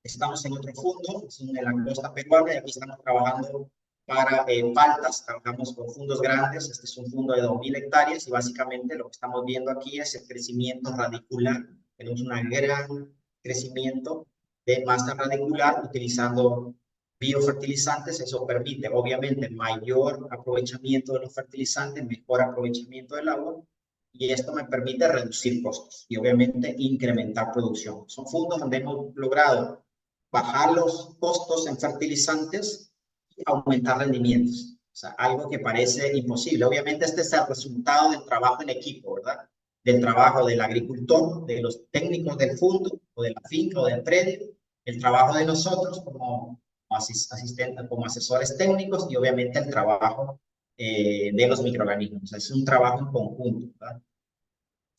Estamos en otro fondo, es en la costa peruana, y aquí estamos trabajando para paltas, trabajamos con fondos grandes. Este es un fondo de 2.000 hectáreas y básicamente lo que estamos viendo aquí es el crecimiento radicular. Tenemos un gran crecimiento de masa radicular utilizando biofertilizantes. Eso permite obviamente mayor aprovechamiento de los fertilizantes, mejor aprovechamiento del agua, y esto me permite reducir costos y obviamente incrementar producción. Son fondos donde hemos logrado bajar los costos en fertilizantes y aumentar rendimientos. O sea, algo que parece imposible. Obviamente este es el resultado del trabajo en equipo, ¿verdad? Del trabajo del agricultor, de los técnicos del fondo o de la finca o del predio, el trabajo de nosotros como asistentes, como asesores técnicos, y obviamente el trabajo de los microorganismos. O sea, es un trabajo en conjunto, ¿verdad?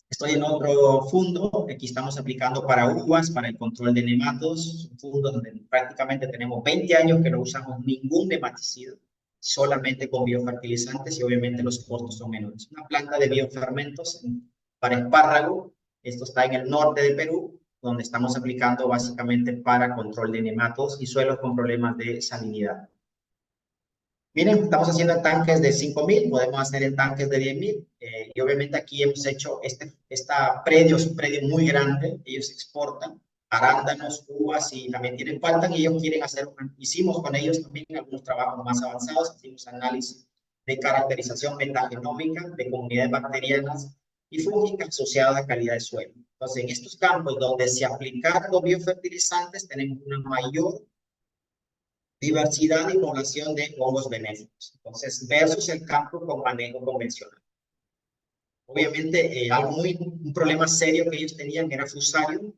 Estoy en otro fondo, aquí estamos aplicando para uvas, para el control de nematodos, un fondo donde prácticamente tenemos 20 años que no usamos ningún nematicida, solamente con biofertilizantes, y obviamente los costos son menores. Una planta de biofermentos para espárrago, esto está en el norte de Perú, donde estamos aplicando básicamente para control de nematodos y suelos con problemas de salinidad. Miren, estamos haciendo en tanques de 5.000, podemos hacer en tanques de 10.000. Y obviamente aquí hemos hecho predio, es un predio muy grande. Ellos exportan arándanos, uvas, y también tienen palta, y ellos quieren hacer, hicimos con ellos también algunos trabajos más avanzados. Hicimos análisis de caracterización metagenómica de comunidades bacterianas y fúngicas asociadas a calidad de suelo. Entonces, en estos campos donde se aplicaron los biofertilizantes, tenemos una mayor diversidad y población de hongos benéficos. Entonces, versus el campo con manejo convencional. Obviamente, un problema serio que ellos tenían era Fusarium.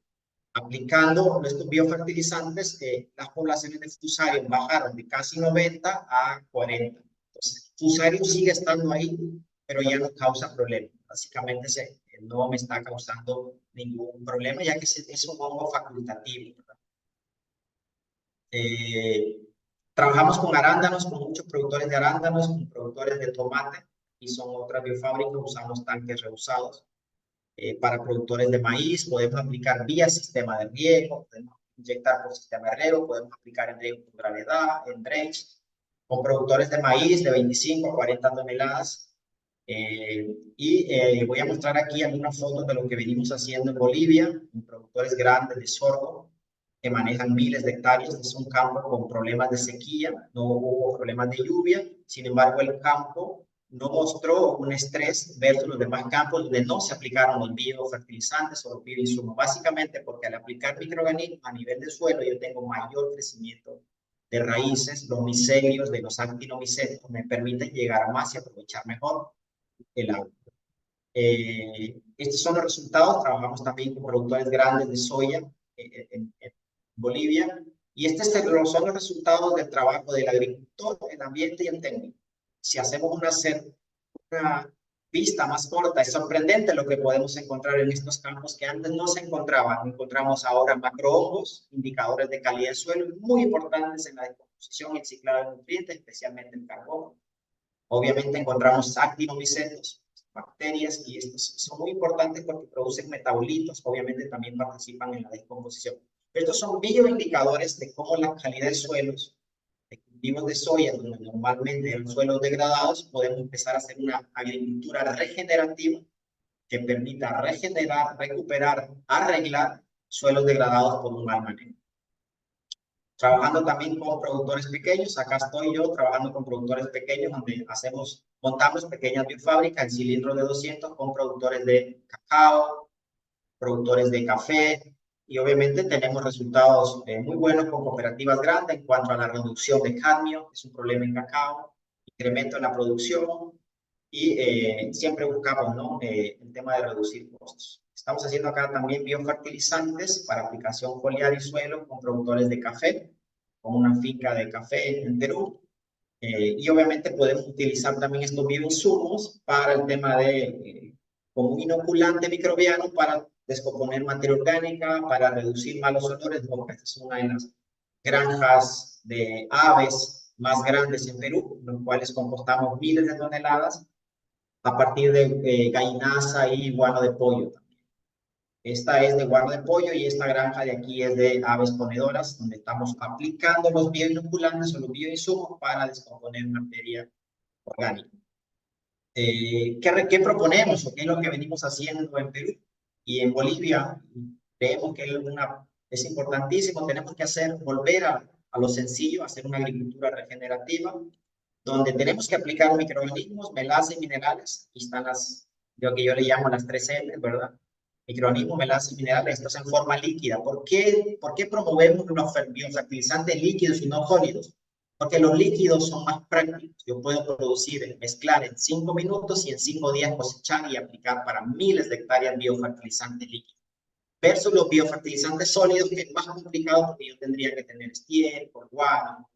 Aplicando estos biofertilizantes, las poblaciones de Fusarium bajaron de casi 90 a 40. Entonces, Fusarium sigue estando ahí, pero ya no causa problemas. Básicamente, no me está causando ningún problema, ya que es un hongo facultativo, ¿verdad? Trabajamos con arándanos, con muchos productores de arándanos, con productores de tomate, y son otras biofábricas. Usamos tanques reusados. Para productores de maíz, podemos aplicar vía sistema de riego, podemos inyectar por sistema de riego, podemos aplicar en riego por gravedad, en drench. Con productores de maíz de 25 a 40 toneladas. Voy a mostrar aquí algunas fotos de lo que venimos haciendo en Bolivia, con productores grandes de sorgo, que manejan miles de hectáreas. Es un campo con problemas de sequía, no hubo problemas de lluvia. Sin embargo, el campo no mostró un estrés versus los demás campos donde no se aplicaron los biofertilizantes o los bioinsumos, básicamente porque al aplicar microorganismos a nivel de suelo yo tengo mayor crecimiento de raíces. Los micelios de los actinomicetos me permiten llegar más y aprovechar mejor el agua. Estos son los resultados. Trabajamos también con productores grandes de soya en Bolivia. Y son los resultados del trabajo del agricultor, el ambiente y el técnico. Si hacemos una vista más corta, es sorprendente lo que podemos encontrar en estos campos que antes no se encontraban. Encontramos ahora macrohongos, indicadores de calidad del suelo, muy importantes en la descomposición y el ciclado de nutrientes, especialmente el carbono. Obviamente encontramos actinomicetos, bacterias, y estos son muy importantes porque producen metabolitos, obviamente también participan en la descomposición. Estos son bioindicadores de cómo la calidad de suelos, de cultivos de soya, donde normalmente eran suelos degradados, podemos empezar a hacer una agricultura regenerativa que permita regenerar, recuperar, arreglar suelos degradados por un mal manejo. Trabajando también con productores pequeños, acá estoy yo trabajando con productores pequeños donde montamos pequeñas biofábricas en cilindros de 200 con productores de cacao, productores de café, y obviamente tenemos resultados muy buenos con cooperativas grandes en cuanto a la reducción de cadmio, que es un problema en cacao, incremento en la producción, y siempre buscamos, ¿no?, el tema de reducir costos. Estamos haciendo acá también biofertilizantes para aplicación foliar y suelo con productores de café, con una finca de café en Perú. Y obviamente podemos utilizar también estos bioinsumos para el tema de, como un inoculante microbiano para descomponer materia orgánica, para reducir malos olores. Esta es una de las granjas de aves más grandes en Perú, en los cuales compostamos miles de toneladas a partir de gallinaza y guano de pollo. Esta es de guano de pollo y esta granja de aquí es de aves ponedoras, donde estamos aplicando los bioinoculantes o los bioinsumos para descomponer materia orgánica. ¿Qué proponemos o qué es lo que venimos haciendo en Perú y en Bolivia? Creemos que es importantísimo, tenemos que volver a lo sencillo, hacer una agricultura regenerativa, donde tenemos que aplicar microorganismos, melaza y minerales. Aquí están lo que yo le llamo las 3 M, ¿verdad? Microorganismos, melaza y minerales, estos en forma líquida. ¿Por qué promovemos los biofertilizantes líquidos y no sólidos? Porque los líquidos son más prácticos. Yo puedo mezclar en 5 minutos y en 5 días cosechar y aplicar para miles de hectáreas biofertilizantes líquidos. Versus los biofertilizantes sólidos, que es más complicado porque yo tendría que tener estiércol, guano.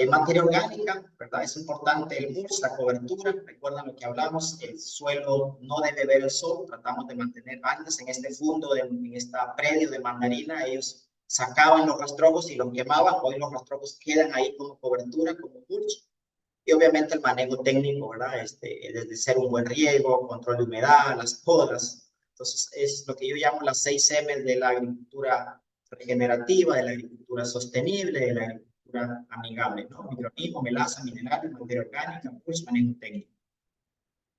Materia orgánica, ¿verdad? Es importante el mulch, la cobertura. Recuerdan lo que hablamos, el suelo no debe ver el sol. Tratamos de mantener antes en este fondo, en este predio de mandarina, ellos sacaban los rastrojos y los quemaban. Hoy los rastrojos quedan ahí como cobertura, como mulch. Y obviamente el manejo técnico, ¿verdad? Desde ser un buen riego, control de humedad, las podas. Entonces es lo que yo llamo las 6 M de la agricultura regenerativa, de la agricultura sostenible, de la agricultura amigable, ¿no? Microorganismos, melaza, minerales, materia orgánica, pues manejo técnico.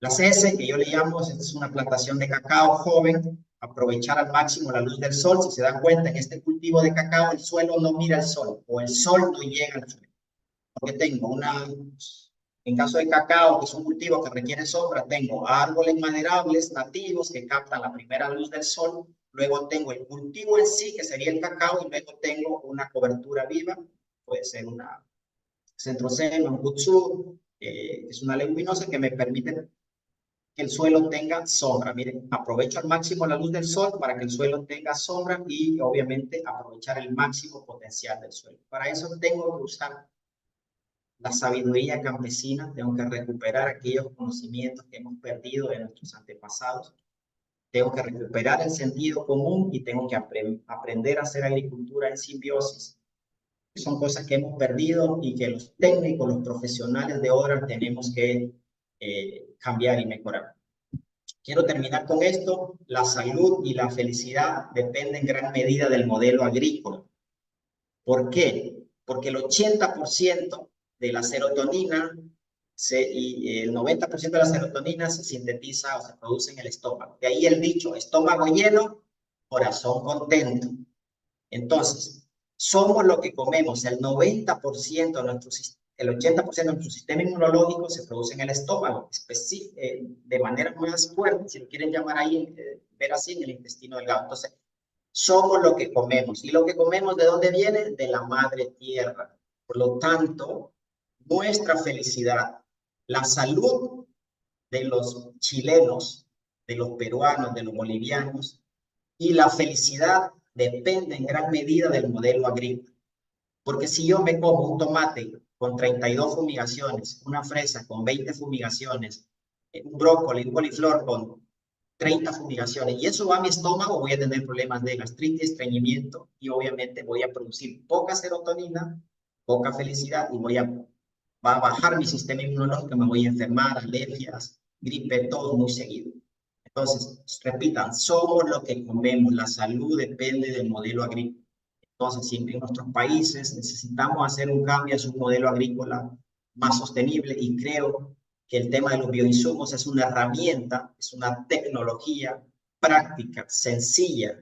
La CS, que yo le llamo, es una plantación de cacao joven, aprovechar al máximo la luz del sol. Si se dan cuenta, en este cultivo de cacao el suelo no mira el sol, o el sol no llega al suelo. Porque tengo en caso de cacao, que es un cultivo que requiere sombra, tengo árboles maderables nativos que captan la primera luz del sol, luego tengo el cultivo en sí, que sería el cacao, y luego tengo una cobertura viva, puede ser una centrosema, un kudzu, es una leguminosa que me permite que el suelo tenga sombra. Miren, aprovecho al máximo la luz del sol para que el suelo tenga sombra y obviamente aprovechar el máximo potencial del suelo. Para eso tengo que usar la sabiduría campesina, tengo que recuperar aquellos conocimientos que hemos perdido de nuestros antepasados, tengo que recuperar el sentido común y tengo que aprender a hacer agricultura en simbiosis. Son cosas que hemos perdido y que los técnicos, los profesionales de ahora tenemos que cambiar y mejorar. Quiero terminar con esto. La salud y la felicidad dependen en gran medida del modelo agrícola. ¿Por qué? Porque el 80% de la serotonina y el 90% de la serotonina se sintetiza o se produce en el estómago. De ahí el dicho, estómago lleno, corazón contento. Entonces, somos lo que comemos. El 90% el 80% de nuestro sistema inmunológico se produce en el estómago, de manera más fuerte, si lo quieren llamar ahí, ver así, en el intestino delgado. Entonces, somos lo que comemos. ¿Y lo que comemos de dónde viene? De la madre tierra. Por lo tanto, nuestra felicidad, la salud de los chilenos, de los peruanos, de los bolivianos, y la felicidad depende en gran medida del modelo agrícola. Porque si yo me como un tomate con 32 fumigaciones, una fresa con 20 fumigaciones, un brócoli, un coliflor con 30 fumigaciones, y eso va a mi estómago, voy a tener problemas de gastritis, estreñimiento, y obviamente voy a producir poca serotonina, poca felicidad, y va a bajar mi sistema inmunológico, me voy a enfermar, alergias, gripe, todo muy seguido. Entonces, repitan, somos lo que comemos, la salud depende del modelo agrícola. Entonces, siempre en nuestros países necesitamos hacer un cambio hacia un modelo agrícola más sostenible, y creo que el tema de los bioinsumos es una herramienta, es una tecnología práctica, sencilla,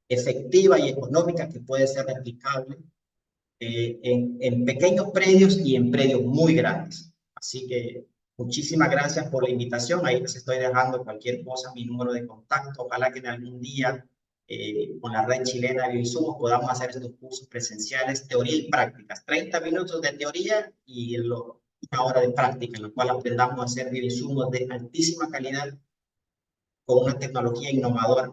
efectiva y económica que puede ser replicable en pequeños predios y en predios muy grandes. Así que muchísimas gracias por la invitación. Ahí les estoy dejando cualquier cosa, mi número de contacto. Ojalá que en algún día con la red chilena de bioinsumos podamos hacer estos cursos presenciales, teoría y prácticas. 30 minutos de teoría y una hora de práctica, en la cual aprendamos a hacer bioinsumos de altísima calidad con una tecnología innovadora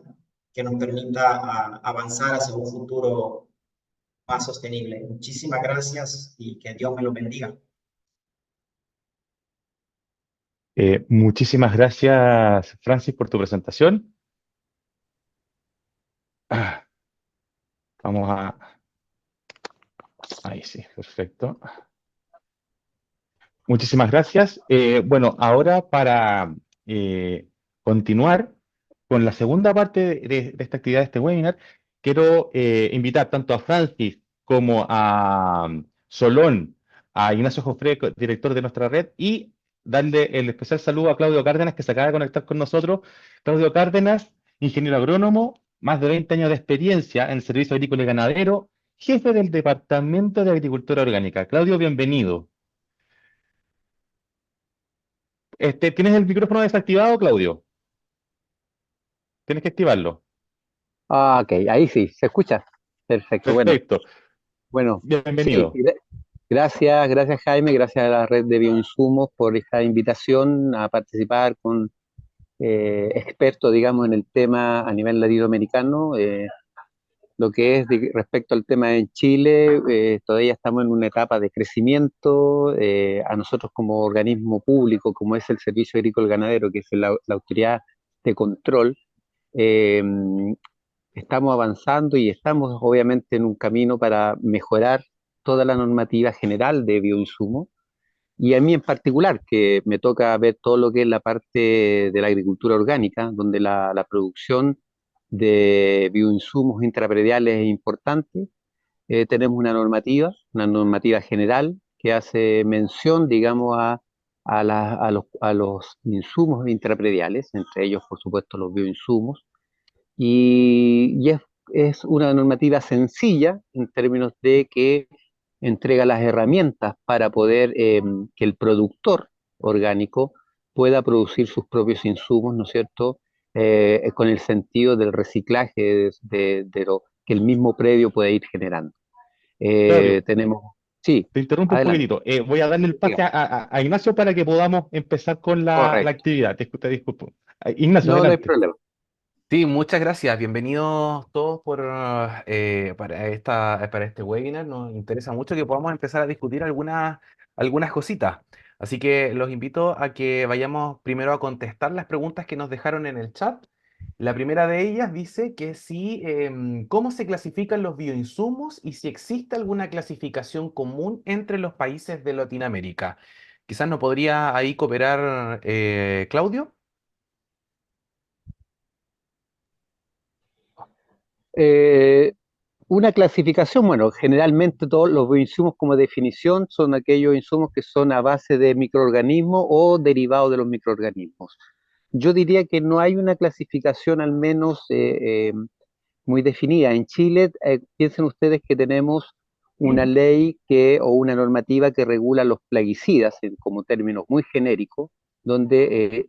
que nos permita avanzar hacia un futuro más sostenible. Muchísimas gracias y que Dios me lo bendiga. Muchísimas gracias, Francis, por tu presentación. Ah, vamos a... Ahí sí, perfecto. Muchísimas gracias. Bueno, ahora para continuar con la segunda parte de esta actividad, de este webinar, quiero invitar tanto a Francis como a Solón, a Ignacio Jofré, director de nuestra red, y darle el especial saludo a Claudio Cárdenas, que se acaba de conectar con nosotros. Claudio Cárdenas, ingeniero agrónomo, más de 20 años de experiencia en el servicio agrícola y ganadero, jefe del Departamento de Agricultura Orgánica. Claudio, bienvenido. ¿Tienes el micrófono desactivado, Claudio? Tienes que activarlo. Ah, ok, ahí sí, se escucha. Perfecto, Perfecto. bueno, sí, Bienvenido. gracias Jaime, gracias a la red de bioinsumos por esta invitación a participar con expertos, digamos, en el tema a nivel latinoamericano. Lo que es respecto al tema en Chile, todavía estamos en una etapa de crecimiento. A nosotros como organismo público, como es el Servicio Agrícola y Ganadero, que es la autoridad de control, eh, estamos avanzando y estamos obviamente en un camino para mejorar toda la normativa general de bioinsumo, y a mí en particular, que me toca ver todo lo que es la parte de la agricultura orgánica, donde la producción de bioinsumos intraprediales es importante. Tenemos una normativa general que hace mención, digamos, a los insumos intraprediales, entre ellos, por supuesto, los bioinsumos, y es una normativa sencilla en términos de que entrega las herramientas para poder que el productor orgánico pueda producir sus propios insumos, ¿no es cierto? Con el sentido del reciclaje de lo que el mismo predio puede ir generando. Claudio, Sí, te interrumpo un adelante. poquitito. Voy a darle el pase Diga. a Ignacio para que podamos empezar con la Correcto. actividad. Te disculpo. Ignacio, No, no hay adelante. problema. Sí, muchas gracias. Bienvenidos todos para este webinar. Nos interesa mucho que podamos empezar a discutir algunas cositas. Así que los invito a que vayamos primero a contestar las preguntas que nos dejaron en el chat. La primera de ellas dice que cómo se clasifican los bioinsumos y si existe alguna clasificación común entre los países de Latinoamérica. Quizás nos podría ahí cooperar Claudio. Eh, Una clasificación, bueno, generalmente todos los bioinsumos como definición son aquellos insumos que son a base de microorganismos o derivados de los microorganismos. Yo diría que no hay una clasificación al menos muy definida. En Chile, piensen ustedes que tenemos una ley o una normativa que regula los plaguicidas, como términos muy genéricos, donde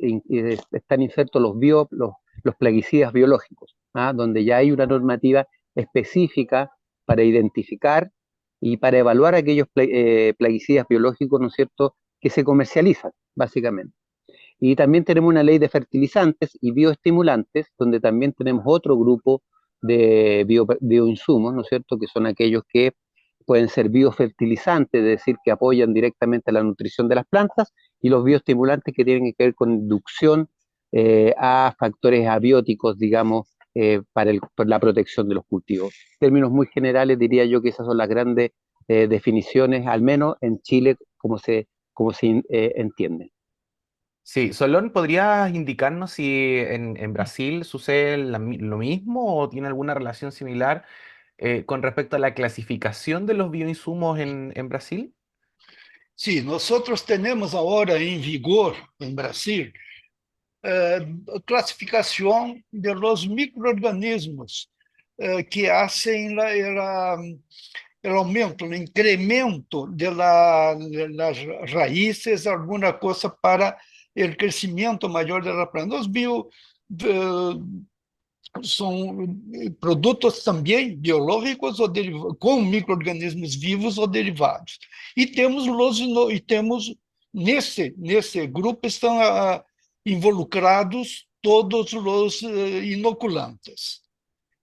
están insertos los plaguicidas biológicos, ¿ah? Donde ya hay una normativa específica para identificar y para evaluar aquellos plaguicidas biológicos, ¿no es cierto?, que se comercializan, básicamente. Y también tenemos una ley de fertilizantes y bioestimulantes, donde también tenemos otro grupo de bioinsumos, ¿no es cierto?, que son aquellos que pueden ser biofertilizantes, es decir, que apoyan directamente la nutrición de las plantas, y los bioestimulantes que tienen que ver con inducción a factores abióticos, digamos, para la protección de los cultivos. En términos muy generales, diría yo que esas son las grandes definiciones, al menos en Chile, como se entiende. Sí, Solón, ¿podrías indicarnos si en Brasil sucede lo mismo o tiene alguna relación similar con respecto a la clasificación de los bioinsumos en Brasil? Sí, nosotros tenemos ahora en vigor en Brasil eh, clasificación de los microorganismos que hacen el aumento, el incremento de las raíces, alguna cosa para el crecimiento mayor de la planta. Los eh, son produtos também biológicos ou com micro-organismos vivos ou derivados. E temos nesse grupo estão involucrados todos os inoculantes.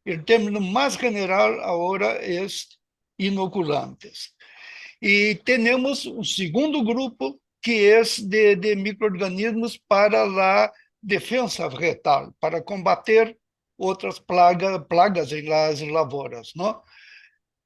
O termo mais general agora é inoculantes. E temos um segundo grupo que é de micro-organismos para a defesa vegetal, para combater outras plagas em las lavouras, não?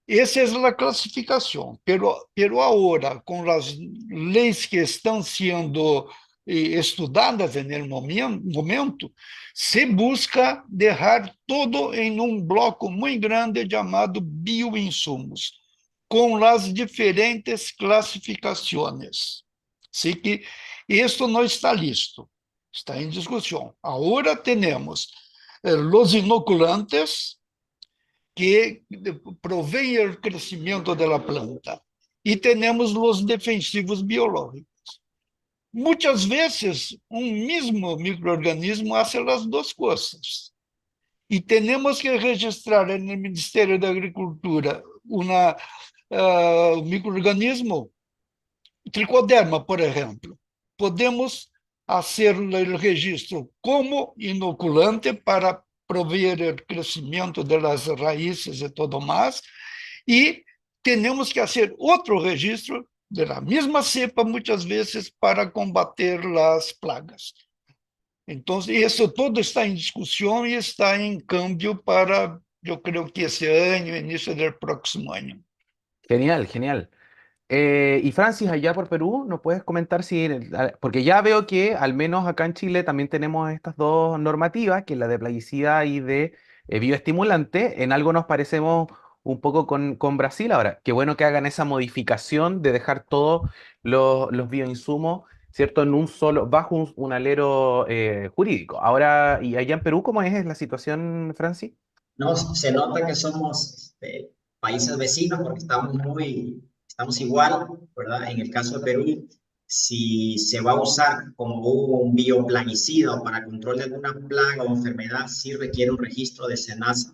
Essa é a classificação, pero agora, com as leis que estão sendo estudadas no momento, se busca deixar todo em um bloco muito grande chamado bioinsumos, com as diferentes classificações. Así que isto não está listo, está em discussão. Agora temos los inoculantes que proveen el crecimiento de la planta y tenemos los defensivos biológicos. Muchas veces un mismo microorganismo hace las dos cosas y tenemos que registrar en el Ministerio de Agricultura un microorganismo, tricoderma, por ejemplo. Podemos hacer el registro como inoculante para prover el crecimiento de las raíces y todo más, y tenemos que hacer otro registro de la misma cepa muchas veces para combater las plagas. Entonces, eso todo está en discusión y está en cambio para, yo creo que este año, inicio del próximo año. Genial, genial. Y Francis, allá por Perú, ¿nos puedes comentar si, porque ya veo que al menos acá en Chile también tenemos estas dos normativas, que es la de plaguicida y de bioestimulante, en algo nos parecemos un poco con Brasil ahora. Qué bueno que hagan esa modificación de dejar todos los bioinsumos, ¿cierto? En un solo, bajo un alero jurídico. Ahora, ¿y allá en Perú cómo es la situación, Francis? No, se nota que somos países vecinos porque estamos igual, ¿verdad? En el caso de Perú, si se va a usar como un bioplaguicida o para control de alguna plaga o enfermedad, sí requiere un registro de SENASA,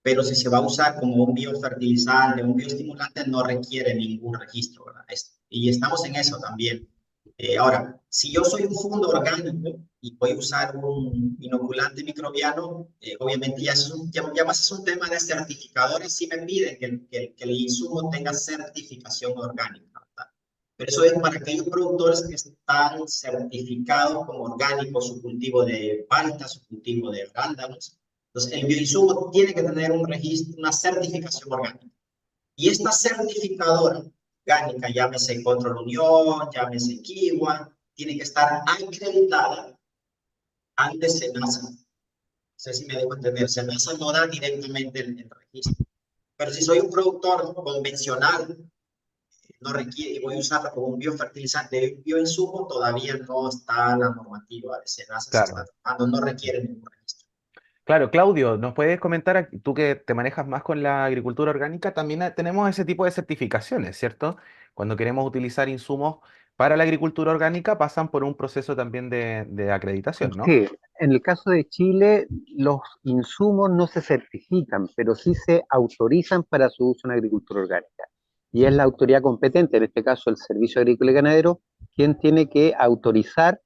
pero si se va a usar como un biofertilizante, un bioestimulante, no requiere ningún registro, ¿verdad? Y estamos en eso también. Ahora, si yo soy un fondo orgánico y voy a usar un inoculante microbiano, obviamente ya más es un tema de certificadores, si me piden que el insumo tenga certificación orgánica, ¿verdad? Pero eso es para aquellos productores que están certificados como orgánicos, su cultivo de palta, su cultivo de arándanos. Entonces, el bioinsumo tiene que tener un registro, una certificación orgánica. Y esta certificadora orgánica, llámese Control Unión, llámese Kiwa, tiene que estar acreditada ante SENASA. No sé si me dejo entender. SENASA no da directamente el registro. Pero si soy un productor convencional, no requiere, y voy a usarlo como un biofertilizante, bioinsumo, todavía no está la normativa de SENASA, se está Claro. trabajando, no requiere ningún registro. Claro, Claudio, ¿nos puedes comentar, tú que te manejas más con la agricultura orgánica, también tenemos ese tipo de certificaciones, ¿cierto? Cuando queremos utilizar insumos para la agricultura orgánica, pasan por un proceso también de acreditación, ¿no? Sí, en el caso de Chile, los insumos no se certifican, pero sí se autorizan para su uso en agricultura orgánica. Y es la autoridad competente, en este caso el Servicio Agrícola y Ganadero, quien tiene que autorizar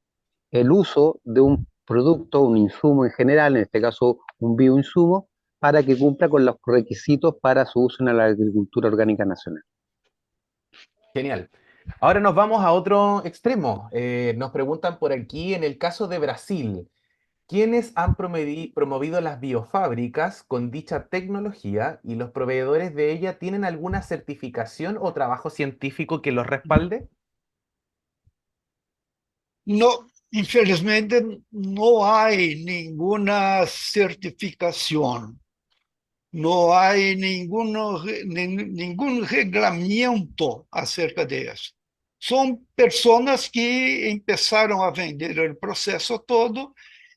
el uso de un producto, un insumo en general, en este caso un bioinsumo, para que cumpla con los requisitos para su uso en la agricultura orgánica nacional. Genial. Ahora nos vamos a otro extremo. Nos preguntan por aquí, en el caso de Brasil, ¿quiénes han promovido las biofábricas con dicha tecnología y los proveedores de ella tienen alguna certificación o trabajo científico que los respalde? No, infelizmente no hay ninguna certificación, no hay ningún reglamento acerca de eso. Son personas que empezaram a vender o processo todo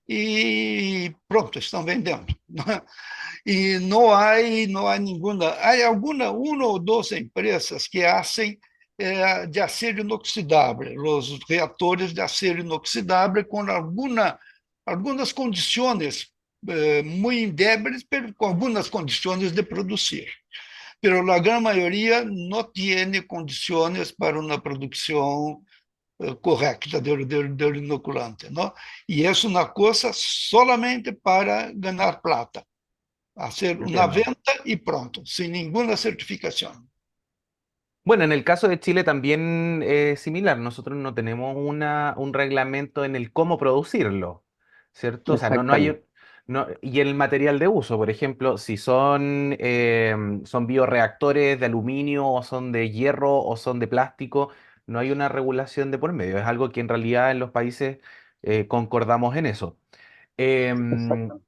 e pronto, estão vendendo. E não há nenhuma, há uma ou duas empresas que fazem de acero inoxidável, os reatores de acero inoxidável com algumas condições muito débeis, mas com algumas condições de produzir. Pero a grande maioria não tem condições para uma produção correcta del inoculante, ¿no? Y es una cosa solamente para ganar plata, hacer una Entiendo. venta y pronto, sin ninguna certificación. Bueno, en el caso de Chile también es similar. Nosotros no tenemos un reglamento en el cómo producirlo, ¿cierto? O sea, no hay... Exactamente. Y el material de uso, por ejemplo, si son bioreactores de aluminio o son de hierro o son de plástico, no hay una regulación de por medio. Es algo que en realidad en los países concordamos en eso. Em, Exactamente.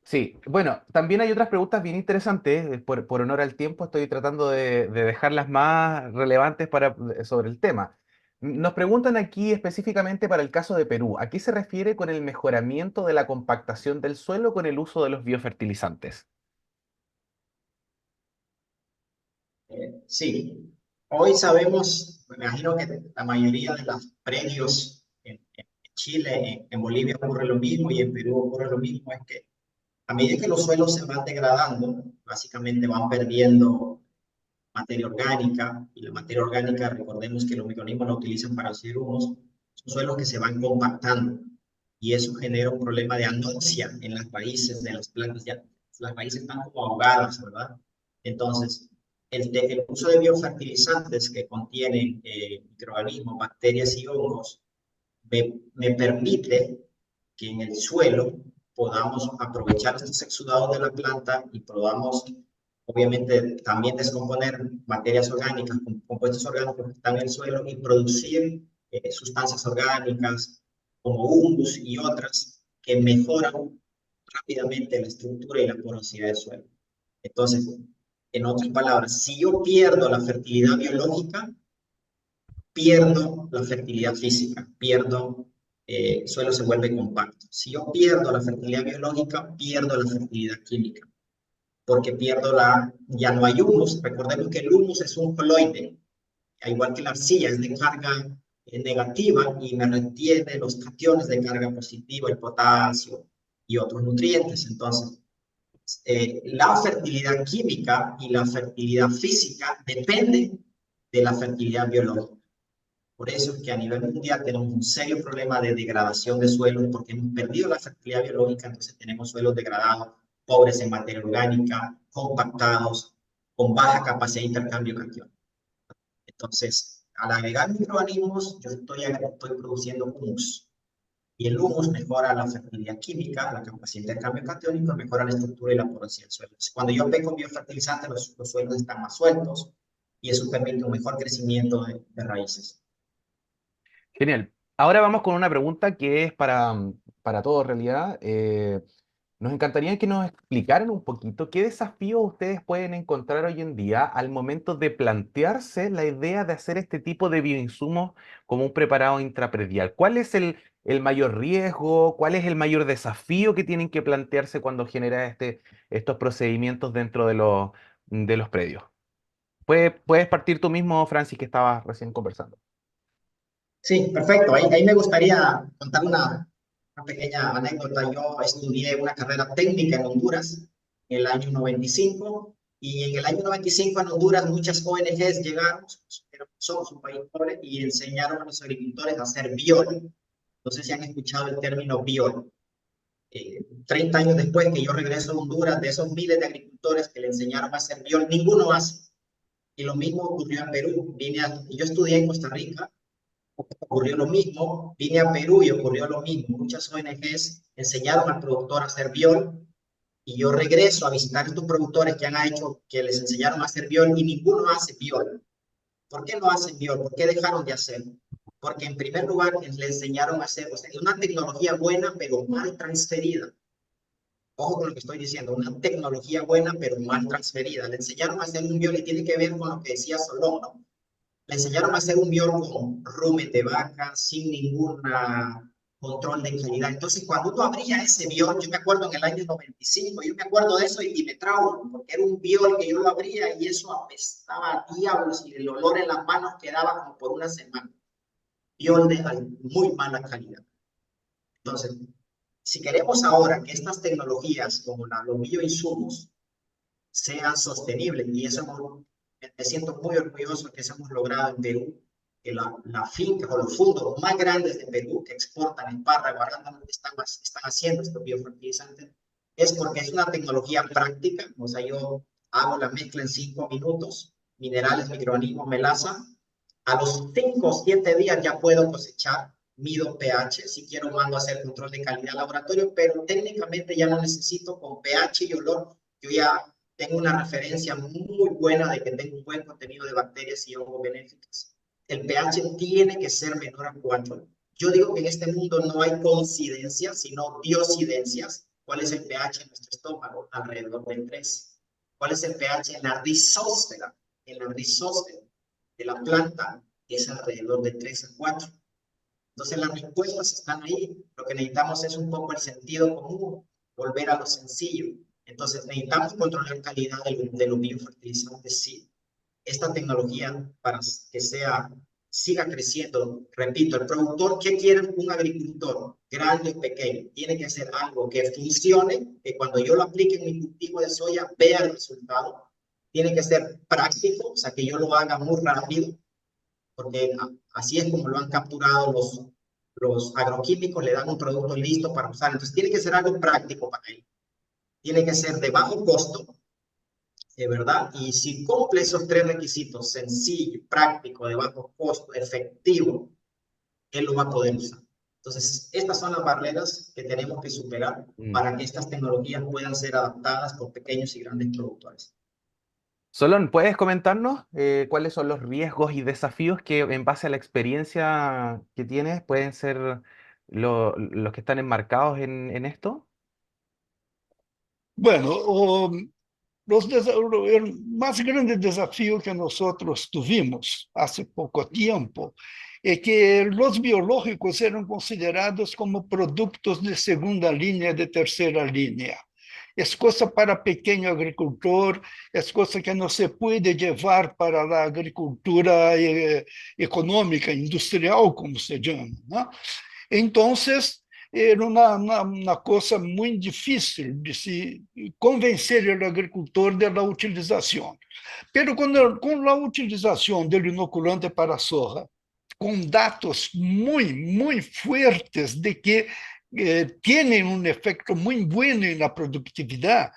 Sí, bueno, también hay otras preguntas bien interesantes. Por honor al tiempo, estoy tratando de dejarlas más relevantes sobre el tema. Nos preguntan aquí específicamente para el caso de Perú, ¿a qué se refiere con el mejoramiento de la compactación del suelo con el uso de los biofertilizantes? Sí, hoy sabemos, me imagino que la mayoría de los predios en Chile, en Bolivia ocurre lo mismo y en Perú ocurre lo mismo, es que a medida que los suelos se van degradando, básicamente van perdiendo materia orgánica, y la materia orgánica, recordemos que los microorganismos la utilizan para hacer humus, son suelos que se van compactando, y eso genera un problema de anoxia en las raíces de las plantas, ya las raíces están como ahogadas, ¿verdad? Entonces, el uso de biofertilizantes que contienen microorganismos, bacterias y hongos, me permite que en el suelo podamos aprovechar estos exudados de la planta y podamos, obviamente, también descomponer materias orgánicas, compuestos orgánicos que están en el suelo y producir sustancias orgánicas como humus y otras que mejoran rápidamente la estructura y la porosidad del suelo. Entonces, en otras palabras, si yo pierdo la fertilidad biológica, pierdo la fertilidad física, el suelo se vuelve compacto. Si yo pierdo la fertilidad biológica, pierdo la fertilidad química, porque ya no hay humus. Recordemos que el humus es un coloide, igual que la arcilla, es de carga negativa y me retiene los cationes de carga positiva, el potasio y otros nutrientes. Entonces, la fertilidad química y la fertilidad física dependen de la fertilidad biológica. Por eso es que a nivel mundial tenemos un serio problema de degradación de suelos porque hemos perdido la fertilidad biológica, entonces tenemos suelos degradados, pobres en materia orgánica, compactados, con baja capacidad de intercambio catión. Entonces, al agregar microorganismos, yo estoy produciendo humus. Y el humus mejora la fertilidad química, la capacidad de intercambio catiónico, mejora la estructura y la porosidad del suelo. Entonces, cuando yo pego biofertilizantes, los suelos están más sueltos y eso permite un mejor crecimiento de raíces. Genial. Ahora vamos con una pregunta que es para todos en realidad. Nos encantaría que nos explicaran un poquito qué desafíos ustedes pueden encontrar hoy en día al momento de plantearse la idea de hacer este tipo de bioinsumos como un preparado intrapredial. ¿Cuál es el mayor riesgo? ¿Cuál es el mayor desafío que tienen que plantearse cuando genera estos procedimientos dentro de los predios? Puedes partir tú mismo, Francis, que estabas recién conversando. Sí, perfecto. Ahí me gustaría contar una pequeña anécdota. Yo estudié una carrera técnica en Honduras en el año 95 y en el año 95 en Honduras muchas ONGs llegaron, somos un país pobre, y enseñaron a los agricultores a hacer biol. No sé si han escuchado el término biol. 30 años después que yo regreso a Honduras, de esos miles de agricultores que le enseñaron a hacer biol, ninguno hace. Y lo mismo ocurrió en Perú. Yo estudié en Costa Rica, ocurrió lo mismo. Vine a Perú y ocurrió lo mismo. Muchas ONGs enseñaron al productor a hacer biol y yo regreso a visitar a estos productores que les enseñaron a hacer biol y ninguno hace biol. ¿Por qué no hacen biol? ¿Por qué dejaron de hacer? Porque en primer lugar les enseñaron a hacer, o sea, una tecnología buena pero mal transferida. Ojo con lo que estoy diciendo, una tecnología buena pero mal transferida. Le enseñaron a hacer un biol y tiene que ver con lo que decía Solón, ¿no? Le enseñaron a hacer un biol con rumen de vaca, sin ningún control de calidad. Entonces, cuando uno abría ese biol, yo me acuerdo en el año 95, yo me acuerdo de eso y me traumo, porque era un biol que yo lo abría y eso apestaba a diablos y el olor en las manos quedaba como por una semana. Biol de muy mala calidad. Entonces, si queremos ahora que estas tecnologías como los bioinsumos sean sostenibles, y eso me siento muy orgulloso que eso hemos logrado en Perú, que la finca o los fondos más grandes de Perú que exportan espárrago, arándano, están haciendo estos biofertilizantes, es porque es una tecnología práctica. O sea, yo hago la mezcla en 5 minutos, minerales, microorganismos, melaza. A los 5 o 7 días ya puedo cosechar, mido pH, si quiero mando a hacer control de calidad laboratorio, pero técnicamente ya no necesito con pH y olor, yo ya tengo una referencia muy buena de que tengo un buen contenido de bacterias y hongos benéficas. El pH tiene que ser menor a 4. Yo digo que en este mundo no hay coincidencias, sino diosidencias. ¿Cuál es el pH en nuestro estómago? Alrededor de 3. ¿Cuál es el pH en la rizósfera? En la rizósfera de la planta es alrededor de 3 a 4. Entonces las respuestas están ahí. Lo que necesitamos es un poco el sentido común, volver a lo sencillo. Entonces necesitamos controlar calidad de los biofertilizantes, sí. Esta tecnología para que siga creciendo, repito, el productor, ¿qué quiere un agricultor? Grande o pequeño, tiene que hacer algo que funcione, que cuando yo lo aplique en mi cultivo de soya vea el resultado. Tiene que ser práctico, o sea, que yo lo haga muy rápido, porque así es como lo han capturado los agroquímicos, le dan un producto listo para usar. Entonces tiene que ser algo práctico para él. Tiene que ser de bajo costo, de verdad. Y si cumple esos 3 requisitos, sencillo, práctico, de bajo costo, efectivo, él lo va a poder usar. Entonces, estas son las barreras que tenemos que superar para que estas tecnologías puedan ser adaptadas por pequeños y grandes productores. Solón, ¿puedes comentarnos cuáles son los riesgos y desafíos que en base a la experiencia que tienes pueden ser los que están enmarcados en esto? Bueno, el más grande desafío que nosotros tuvimos hace poco tiempo es que los biológicos eran considerados como productos de segunda línea, de tercera línea. Es cosa para pequeño agricultor, es cosa que no se puede llevar para la agricultura económica, industrial, como se llama, ¿no? Entonces, era uma coisa muito difícil de se convencer o agricultor da utilização. Pero com a utilização do inoculante para soja, com dados muito fortes de que têm um efeito muito bueno na produtividade,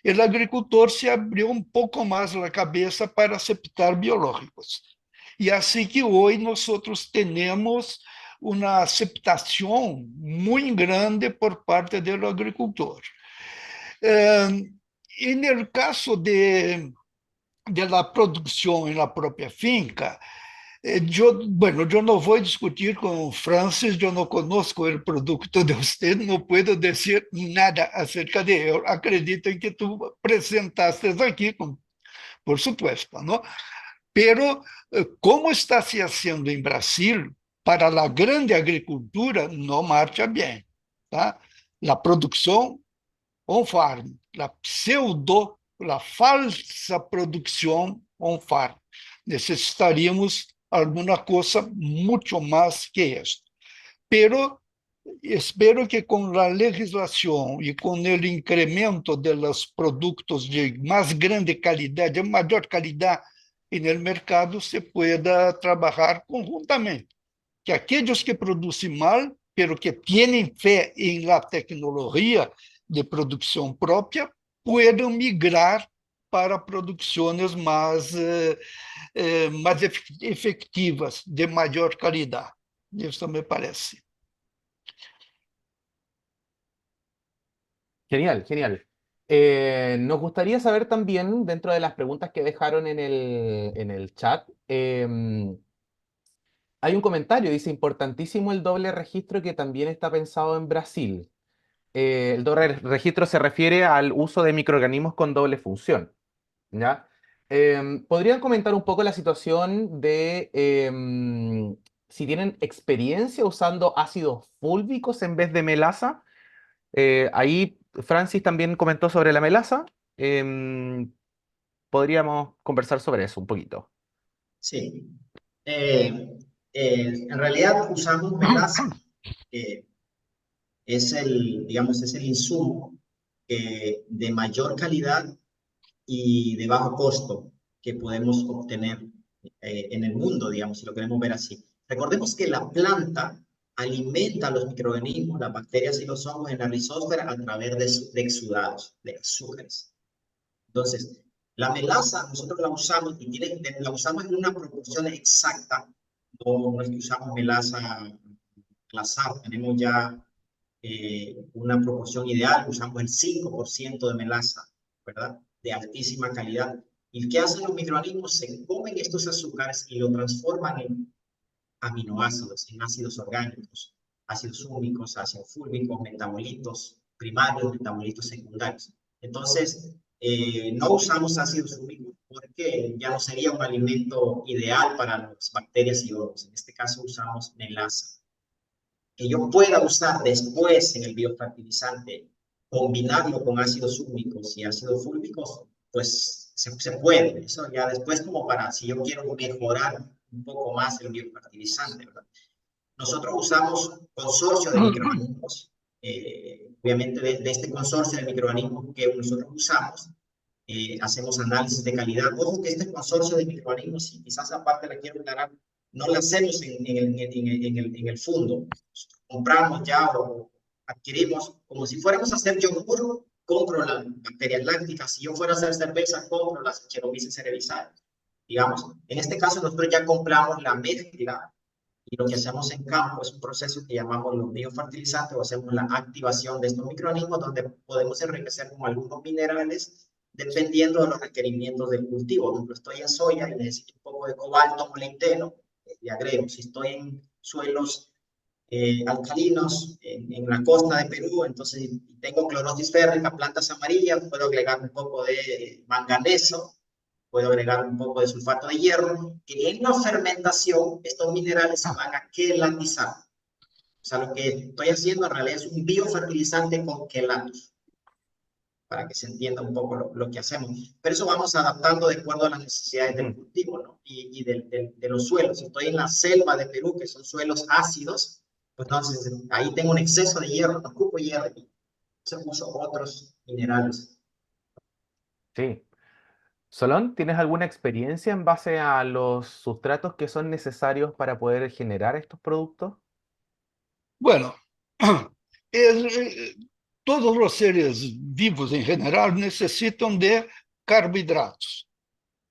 o agricultor se abriu um pouco mais a cabeça para aceitar biológicos. E assim que hoje nós temos uma aceitação muito grande por parte do agricultor. E no caso de la produção na própria finca, eu não vou discutir com Francis, eu não conosco o produto de você, não posso dizer nada acerca de ele. Acredito em que tu apresentaste aqui, por supuesto, não? Pero, como está se fazendo em Brasil, para a grande agricultura não marcha bem. Tá? A produção on-farm, a falsa produção on-farm. Necessitaríamos alguma coisa muito mais que isso. Pero espero que com a legislação e com o incremento dos produtos de mais grande qualidade, de maior qualidade no mercado, se pueda trabalhar conjuntamente. Que aqueles que produzem mal, pero que tienen fe en la tecnología de producción propia, puedan migrar para producciones más efectivas, de mayor calidad. Eso me parece. Genial, genial. Nos gustaría saber también, dentro de las preguntas que dejaron en el chat, hay un comentario, dice, importantísimo el doble registro que también está pensado en Brasil. El doble registro se refiere al uso de microorganismos con doble función, ¿ya? ¿Podrían comentar un poco la situación de si tienen experiencia usando ácidos fúlvicos en vez de melasa? Ahí Francis también comentó sobre la melaza. Podríamos conversar sobre eso un poquito. Sí. En realidad usamos melaza, que es digamos, es el insumo de mayor calidad y de bajo costo que podemos obtener en el mundo, digamos, si lo queremos ver así. Recordemos que la planta alimenta a los microorganismos, las bacterias y los hongos en la rizósfera a través de exudados, de azúcares. Entonces, la melaza nosotros la usamos y la usamos en una proporción exacta. No es que usamos melaza al azar, tenemos ya una proporción ideal, usamos el 5% de melaza, ¿verdad? De altísima calidad. ¿Y qué hacen los microorganismos? Se comen estos azúcares y lo transforman en aminoácidos, en ácidos orgánicos, ácidos úmicos, ácidos fúlvicos, metabolitos primarios, metabolitos secundarios. Entonces, no usamos ácidos úmicos porque ya no sería un alimento ideal para las bacterias y hongos. En este caso usamos melaza. Que yo pueda usar después en el biofertilizante, combinarlo con ácidos húmicos y ácidos fúlvicos, pues se puede. Eso ya después como para, si yo quiero mejorar un poco más el biofertilizante, ¿verdad? Nosotros usamos consorcio de microorganismos. Obviamente de este consorcio de microorganismos que nosotros usamos, hacemos análisis de calidad. Ojo que este consorcio de microorganismos, y quizás aparte la quiero aclarar, no la hacemos en el fondo. Compramos ya o adquirimos, como si fuéramos a hacer yogur, compro las bacterias lácticas. Si yo fuera a hacer cerveza, compro las Saccharomyces cerevisiae. Digamos, en este caso nosotros ya compramos la mezcla y lo que hacemos en campo es un proceso que llamamos los biofertilizantes o hacemos la activación de estos microorganismos donde podemos enriquecer con algunos minerales dependiendo de los requerimientos del cultivo. Por ejemplo, estoy en soya y necesito un poco de cobalto molibdeno, le agrego. Si estoy en suelos alcalinos en la costa de Perú, entonces tengo clorosis férrica, plantas amarillas, puedo agregar un poco de manganeso, puedo agregar un poco de sulfato de hierro, que en la fermentación estos minerales se van a quelatizar. O sea, lo que estoy haciendo en realidad es un biofertilizante con quelatos, para que se entienda un poco lo que hacemos. Pero eso vamos adaptando de acuerdo a las necesidades del cultivo, ¿no? Y de los suelos. Si estoy en la selva de Perú, que son suelos ácidos, pues entonces ahí tengo un exceso de hierro, no ocupo hierro, entonces uso otros minerales. Sí. Solón, ¿tienes alguna experiencia en base a los sustratos que son necesarios para poder generar estos productos? Bueno, todos los seres vivos en general necesitan de carbohidratos.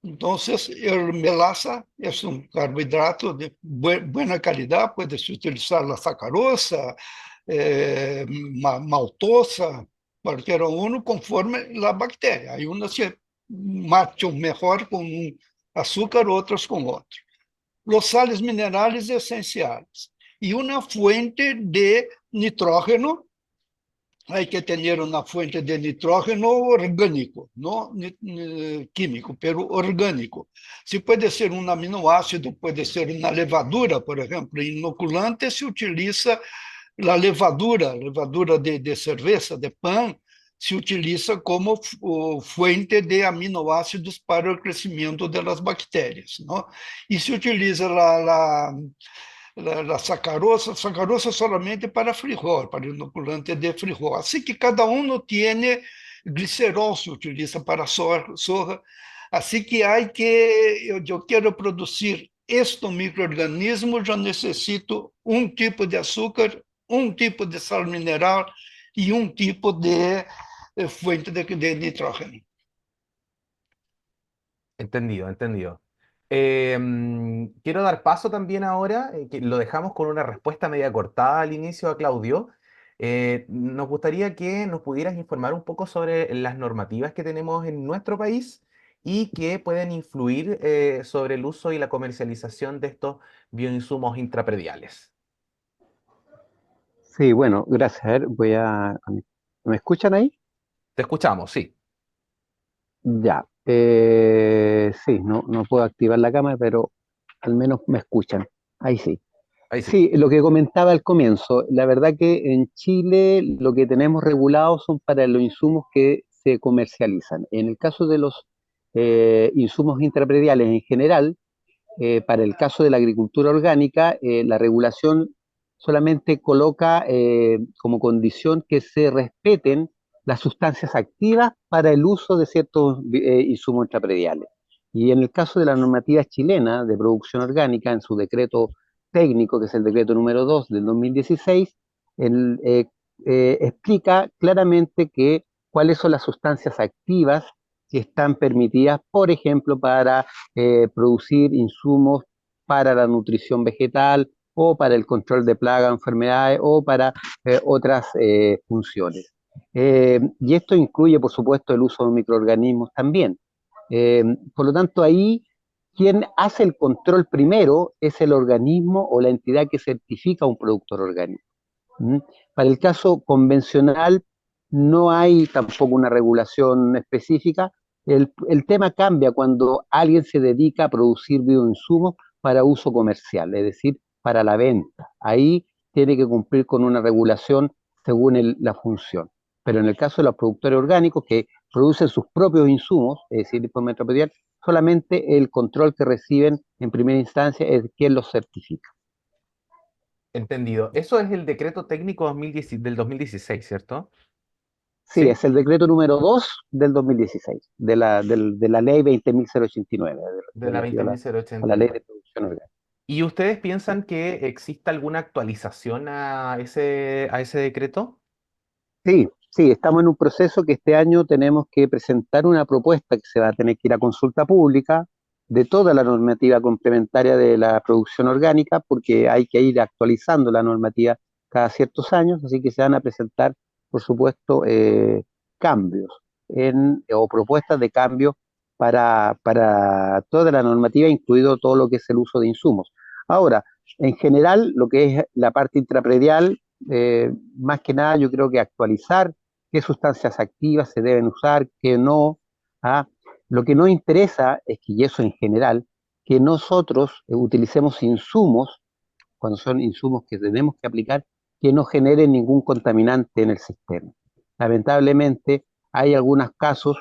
Entonces, el melaza es un carbohidrato de buena calidad, puedes utilizar la sacarosa, maltosa, cualquier uno conforme la bacteria. Hay unos se marchan mejor con un azúcar, otros con otro. Los sales minerales esenciales y una fuente de nitrógeno. Hay que tener una fuente de nitrógeno orgánico, no químico, pero orgánico. Si puede ser un aminoácido, puede ser una levadura, por ejemplo. Inoculante se utiliza la levadura de cerveza, de pan, se utiliza como fuente de aminoácidos para el crecimiento de las bacterias, ¿no? Y se utiliza la sacarosa solamente para frijol, para inoculante de frijol. Así que cada uno tiene glicerol, se utiliza para soja. Así que yo quiero producir estos microorganismos, yo necesito un tipo de azúcar un tipo de sal mineral y un tipo de fuente de nitrógeno. Entendido, entendido. Quiero dar paso también ahora, que lo dejamos con una respuesta media cortada al inicio a Claudio. Nos gustaría que nos pudieras informar un poco sobre las normativas que tenemos en nuestro país y que pueden influir sobre el uso y la comercialización de estos bioinsumos intraprediales. Sí, bueno, gracias. A ver, ¿me escuchan ahí? Te escuchamos, sí, Ya. Sí, no puedo activar la cámara, pero al menos me escuchan. Ahí sí. ahí sí. Sí, lo que comentaba al comienzo, la verdad que en Chile lo que tenemos regulado son para los insumos que se comercializan. En el caso de los insumos intraprediales en general, para el caso de la agricultura orgánica, la regulación solamente coloca como condición que se respeten las sustancias activas para el uso de ciertos insumos intraprediales. Y en el caso de la normativa chilena de producción orgánica, en su decreto técnico, que es el decreto número 2 del 2016, el, explica claramente que cuáles son las sustancias activas que están permitidas, por ejemplo, para producir insumos para la nutrición vegetal o para el control de plagas, enfermedades o para otras funciones. Y esto incluye, por supuesto, el uso de microorganismos también. Eh, por lo tanto, ahí quien hace el control primero es el organismo o la entidad que certifica un productor orgánico. ¿Mm? Para el caso convencional no hay tampoco una regulación específica. El tema cambia cuando alguien se dedica a producir bioinsumos para uso comercial, es decir, para la venta. Ahí tiene que cumplir con una regulación según la función. Pero en el caso de los productores orgánicos que producen sus propios insumos, es decir, por metropolitano, solamente el control que reciben en primera instancia es quien los certifica. Entendido. Eso es el decreto técnico 2010 del 2016, ¿cierto? Sí, Sí, es el decreto número 2 del 2016, de la ley 20.089, de la relativa a la ley 20.089. de producción orgánica. ¿Y ustedes piensan que exista alguna actualización a ese decreto? Sí, sí, estamos en un proceso que este año tenemos que presentar una propuesta que se va a tener que ir a consulta pública de toda la normativa complementaria de la producción orgánica, porque hay que ir actualizando la normativa cada ciertos años, así que se van a presentar, por supuesto, cambios o propuestas de cambio para toda la normativa, incluido todo lo que es el uso de insumos. Ahora, en general, lo que es la parte intrapredial, más que nada yo creo que actualizar qué sustancias activas se deben usar, qué no. ¿Ah? Lo que no interesa es que, y eso en general, que nosotros utilicemos insumos, cuando son insumos que tenemos que aplicar, que no generen ningún contaminante en el sistema. Lamentablemente hay algunos casos,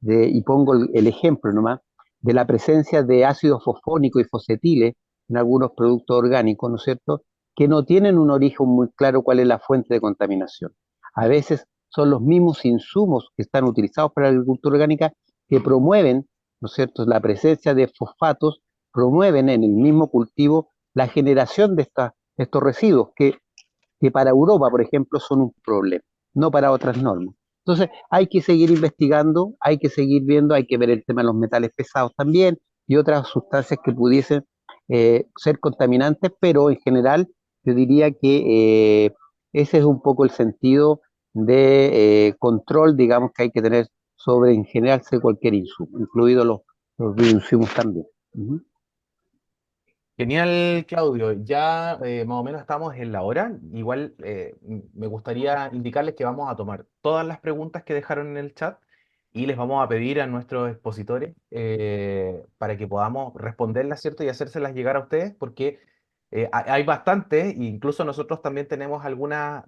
y pongo el ejemplo nomás, de la presencia de ácido fosfónico y fosetiles en algunos productos orgánicos, ¿no es cierto?, que no tienen un origen muy claro cuál es la fuente de contaminación. A veces son los mismos insumos que están utilizados para la agricultura orgánica que promueven, ¿no es cierto?, la presencia de fosfatos, promueven en el mismo cultivo la generación de estos residuos que para Europa, por ejemplo, son un problema, no para otras normas. Entonces, hay que seguir investigando, hay que seguir viendo, hay que ver el tema de los metales pesados también y otras sustancias que pudiesen ser contaminantes, pero en general yo diría que ese es un poco el sentido de control, digamos, que hay que tener sobre en general cualquier insumo, incluidos los bioinsumos también. Uh -huh. Genial, Claudio. Ya más o menos estamos en la hora. Igual me gustaría indicarles que vamos a tomar todas las preguntas que dejaron en el chat y les vamos a pedir a nuestros expositores para que podamos responderlas, ¿cierto? Y hacérselas llegar a ustedes porque hay bastantes, e incluso nosotros también teníamos algunas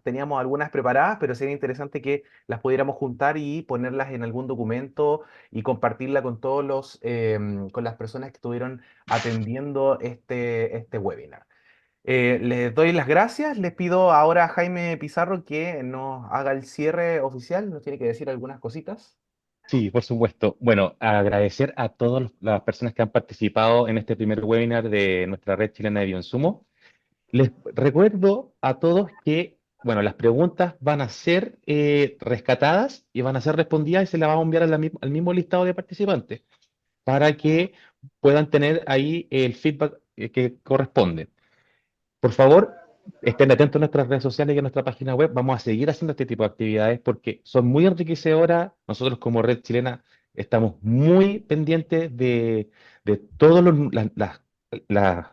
preparadas, pero sería interesante que las pudiéramos juntar y ponerlas en algún documento y compartirla con con las personas que estuvieron atendiendo este webinar. Les doy las gracias, les pido ahora a Jaime Pizarro que nos haga el cierre oficial, nos tiene que decir algunas cositas. Sí, por supuesto. Bueno, agradecer a todas las personas que han participado en este primer webinar de nuestra red chilena de bioinsumo. Les recuerdo a todos que Bueno, las preguntas van a ser rescatadas y van a ser respondidas y se las vamos a enviar al mismo listado de participantes para que puedan tener ahí el feedback que corresponde. Por favor, estén atentos a nuestras redes sociales y a nuestra página web. Vamos a seguir haciendo este tipo de actividades porque son muy enriquecedoras. Nosotros como Red Chilena estamos muy pendientes de todas las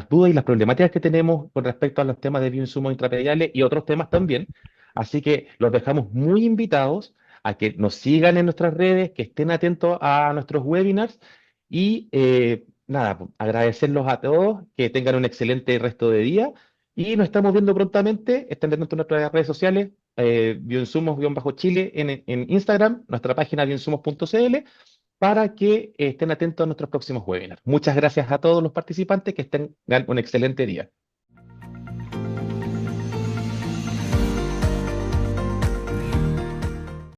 dudas y las problemáticas que tenemos con respecto a los temas de bioinsumos intrapediales y otros temas también. Así que los dejamos muy invitados a que nos sigan en nuestras redes, que estén atentos a nuestros webinars y nada, pues, agradecerlos a todos, que tengan un excelente resto de día y nos estamos viendo prontamente. Estén atentos a nuestras redes sociales, bioinsumos-chile en Instagram, nuestra página bioinsumos.cl para que estén atentos a nuestros próximos webinars. Muchas gracias a todos los participantes, que tengan un excelente día.